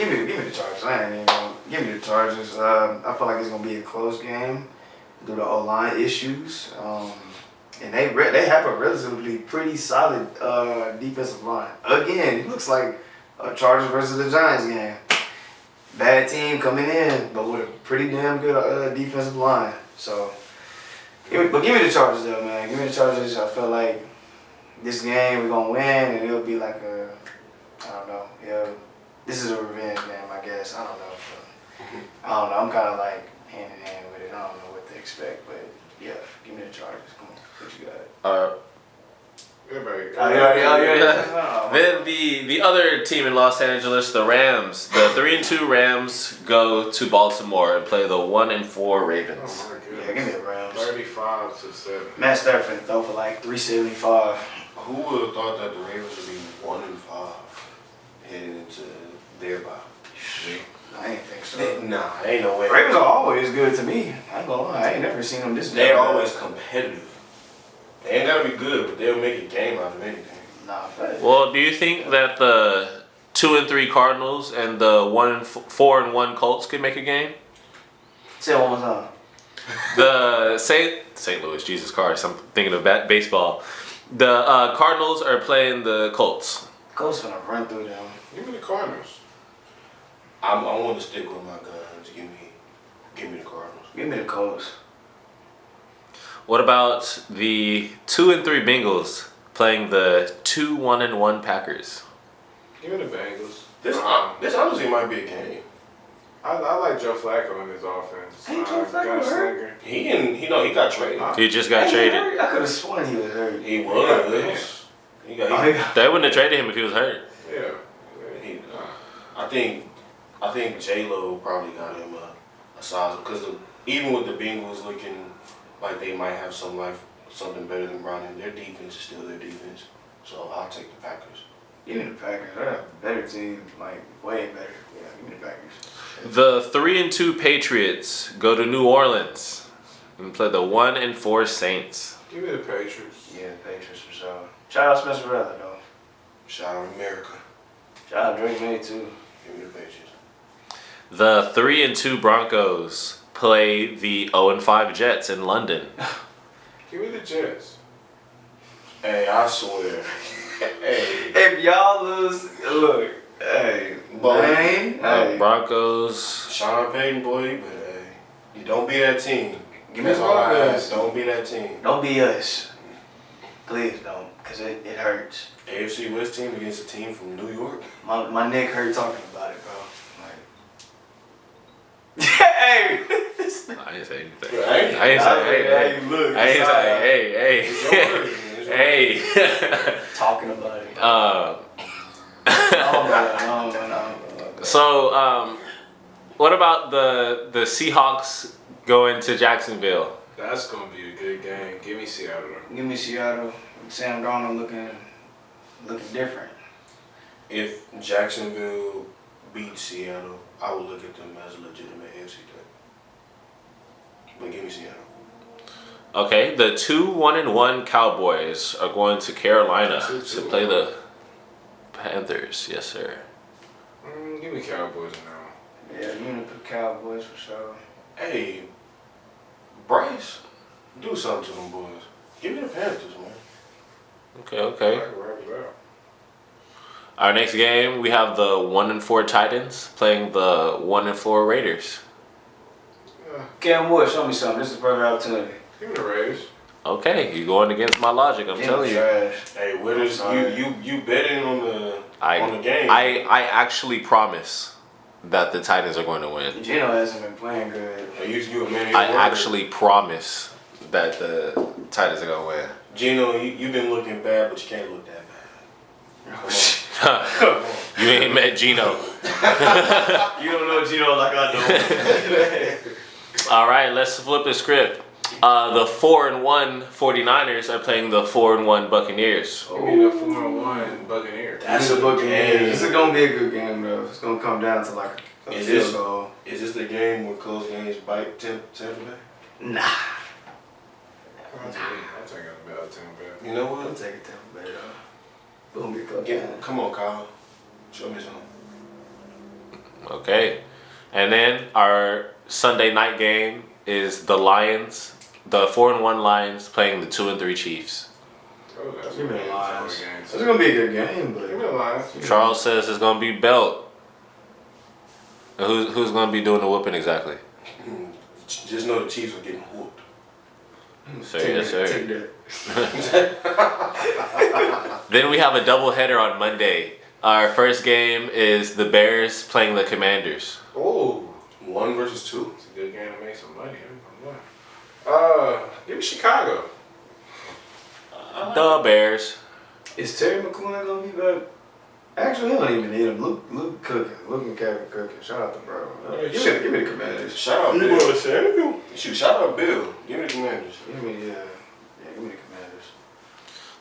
me the Chargers. I ain't even gonna give me the Chargers. I feel like it's gonna be a close game due to O-line issues. And they have a relatively pretty solid defensive line. Again, it looks like a Chargers versus the Giants game. Bad team coming in, but with a pretty damn good defensive line. So, give me the Chargers though, man. Give me the Chargers. I feel like this game we're gonna win, and it'll be like I don't know. Yeah, this is a revenge game, I guess. I don't know. I don't know. I'm kind of like hand in hand with it. I don't know what to expect, but yeah, give me the Chargers. Come on, what you got? Then the other team in Los Angeles, the Rams. The 3-2 Rams go to Baltimore and play the 1-4 Ravens. Oh my goodness. Yeah, give me the Rams. 35-7. Matt Stafford throw for like 375. Who would have thought that the Ravens would be 1-5 heading into their bye? I ain't think so. Nah, ain't no way. Ravens are always good to me. I ain't gonna lie. I ain't never seen them this They're good. always competitive. They ain't gotta be good, but they'll make a game out of anything. Nah, fact. Well, do you think that the 2-3 Cardinals and the 4-1 Colts could make a game? Say it one more time. The St. Louis, Jesus Christ, I'm thinking of baseball. The Cardinals are playing the Colts. Colts finna run through them. Give me the Cardinals. I want to stick with my guns. Give me the Cardinals. Give me the Colts. What about the 2-3 Bengals playing the 2-1 Packers? Give me the Bengals. This honestly might be a game. I like Joe Flacco in his offense. Ain't Joe Flacco hurt? He got traded. He just got traded. I could have sworn he was hurt. He was. He got. They wouldn't have traded him if he was hurt. Yeah. I think J-Lo probably got him a size because even with the Bengals looking like they might have something better than Browning, their defense is still their defense. So I'll take the Packers. Give me the Packers. They're a better team, like way better. Yeah, give me the Packers. The 3-2 Patriots go to New Orleans And play the 1-4 Saints. Give me the Patriots. Yeah, Patriots for sure. Shout out Spencer Rattler, though. Shout out America. Shout out Drake May, too. Give me the Patriots. The 3-2 Broncos play the 0-5 Jets in London. Give me the Jets. Hey, I swear. Hey, If y'all lose, look, hey, man, hey. Broncos. Sean Payton, boy, but hey, you don't be that team. Give me That's the all I Broncos. ask. Don't be that team. Don't be us. Please don't, because it hurts. AFC West team against a team from New York. My neck hurt talking about it, bro. Like, hey! I didn't say anything. I ain't- I didn't say hey. Look, I didn't say It's your word, man. It's your hey. talking about it. No. So, what about the Seahawks going to Jacksonville? That's gonna be a good game. Give me Seattle. Give me Seattle. Sam Darnold looking different. If Jacksonville beats Seattle, I would look at them as a legitimate AFC team. But give me Seattle. Okay, the 2-1-1 Cowboys are going to Carolina to play the Panthers. Yes, sir. Give me Cowboys now. Yeah, you need to put Cowboys for sure. Hey, Bryce, do something to them boys. Give me the Panthers, man. Okay. Right. Our next game, we have the 1-4 Titans playing the 1-4 Raiders. Cam Wood, show me something. This is a perfect opportunity. Give me the Raiders. Okay, you're going against my logic. I'm telling you. Trash. Hey, what is you betting on the game? I actually promise that the Titans are going to win. Gino hasn't been playing good. Hey, you a man of your I word. actually promise that the Titans are going to win. Gino, you've been looking bad, but you can't look that bad. Come on. You ain't met Gino. You don't know Gino like I know. All right, let's flip the script. The 4-1 49ers are playing the 4-1 Buccaneers. Give me the 4-1 Buccaneers. That's a good game. This is gonna be a good game though. It's gonna come down to like a Is field this- goal. Is this the game where close games bite Tampa Bay? Nah. I'll take it about 10 back. You know I'm what? taking Tampa Bay though. Gonna be a close game. Come on, Kyle. Show me something. Okay. And then our Sunday night game is the Lions, the 4-1 Lions playing the 2-3 Chiefs. Oh, that's Give me the a Lions. game. It's gonna be a good game, Give me but the Lions. Charles says it's going to be belt. And who's going to be doing the whooping exactly? Just know the Chiefs are getting whooped. Sir, yes, sir. Take that. Then we have a doubleheader on Monday. Our first game is the Bears playing the Commanders. Oh, 1 versus 2. it's a good game to make some money. Give me Chicago. The Bears. Is Terry McLaurin gonna be back? Actually, he don't even need him. Luke cooking. Luke and Kevin cooking. Shout out to bro. Give me the Commanders. Shout out Bill. Shoot, shout out Bill. Give me the Commanders. Give me the Commanders.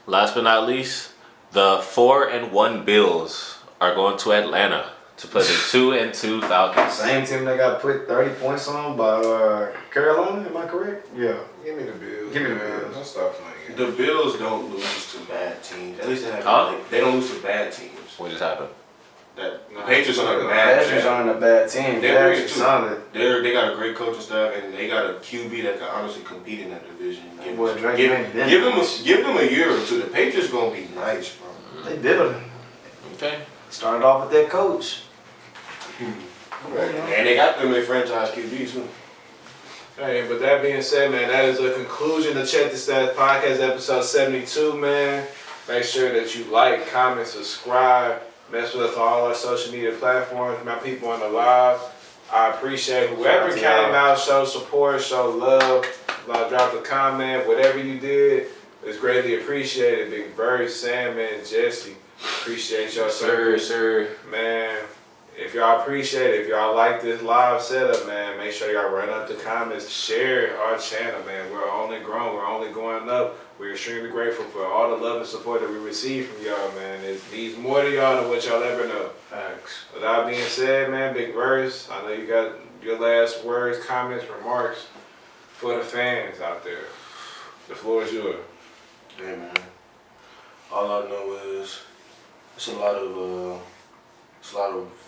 Last but not least, the 4-1 Bills are going to Atlanta to play the 2-2 Falcons. Same team that got put 30 points on by Carolina. Am I correct? Yeah. Give me the Bills. Give me the man. Bills. Don't stop playing games. The Bills don't lose to bad teams. At least they have. Huh? They don't lose to bad teams. What just happened? That No, Patriots are The like bad. Patriots aren't a bad team. They're They're pretty actually too. solid. They got a great coaching staff and they got a QB that can honestly compete in that division. Boy, Drake give ain't been give them a year or two. The Patriots gonna be nice, bro. They building. Okay. Started off with that coach. And they got them a franchise QB too. Hey, but that being said, man, that is a conclusion to Check the Stats Podcast, episode 72, man. Make sure that you like, comment, subscribe, mess with us on all our social media platforms. My people on the live, I appreciate whoever Shout came out to y'all. out, show support, show love, drop a comment, whatever you did, it's greatly appreciated. Big Bird, Sandman, Jesse, appreciate y'all, Sir. man. If y'all appreciate it, if y'all like this live setup, man, make sure y'all run up the comments, share our channel, man. We're only growing, we're only going up. We're extremely grateful for all the love and support that we receive from y'all, man. It means more to y'all than what y'all ever know. Facts. With that being said, man, Big Verse, I know you got your last words, comments, remarks. For the fans out there, the floor is yours. Hey man, all I know is it's a lot of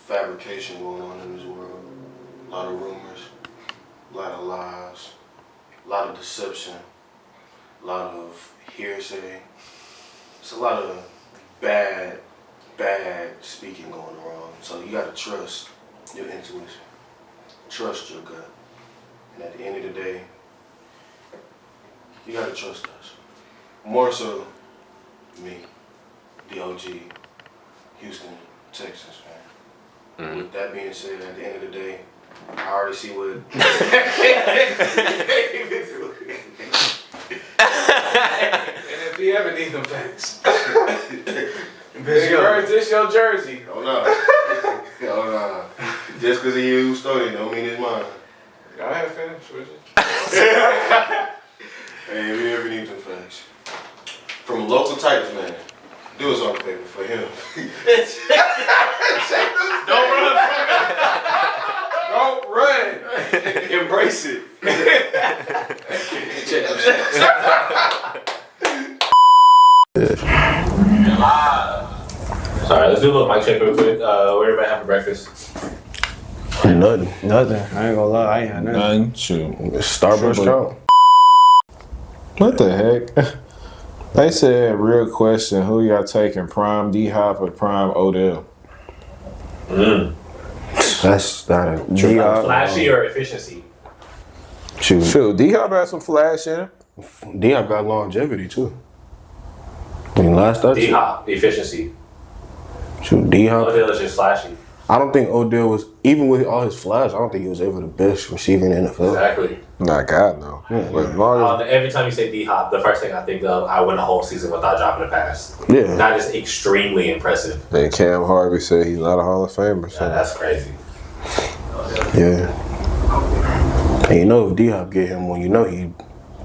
fabrication going on in this world. A lot of rumors, a lot of lies, a lot of deception, a lot of hearsay. It's a lot of bad speaking going around. So you gotta trust your intuition, trust your gut, and at the end of the day, you gotta trust us. More so, me, the OG, Houston Texans fan. With that being said, at the end of the day, I already see what. And if you ever need them facts, this your jersey. Oh no. Oh no. Just because he used Story don't mean it's mine. Go ahead, finish with you. Hey, we never need them facts. From local Titans, man. Do us all a favor for him. Don't run. Embrace it. Sorry, let's do a little mic check real quick. What everybody have for breakfast? Nothing. Nothing. I ain't gonna lie. I ain't had nothing. None. Shoot. Starburst count. What the heck? They said, real question, who y'all taking, Prime D-Hop or Prime Odell? That's not a D-Hop. Flashy or efficiency? Shoot, D-Hop had some flash in him. D-Hop got longevity too. I mean, last up. D-Hop, efficiency. Shoot, D-Hop. Odell is just flashy. I don't think Odell was, even with all his flash, I don't think he was ever the best receiver in the NFL. Exactly. Nah, God, no. But as long as, Every time you say D-Hop, the first thing I think of, I win a whole season without dropping a pass. Yeah. That is extremely impressive. and Cam Harvey said he's not a Hall of Famer. So. Yeah, that's crazy. Yeah. And you know if D-Hop get him one, you know he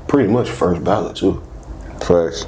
pretty much first ballot too. Facts.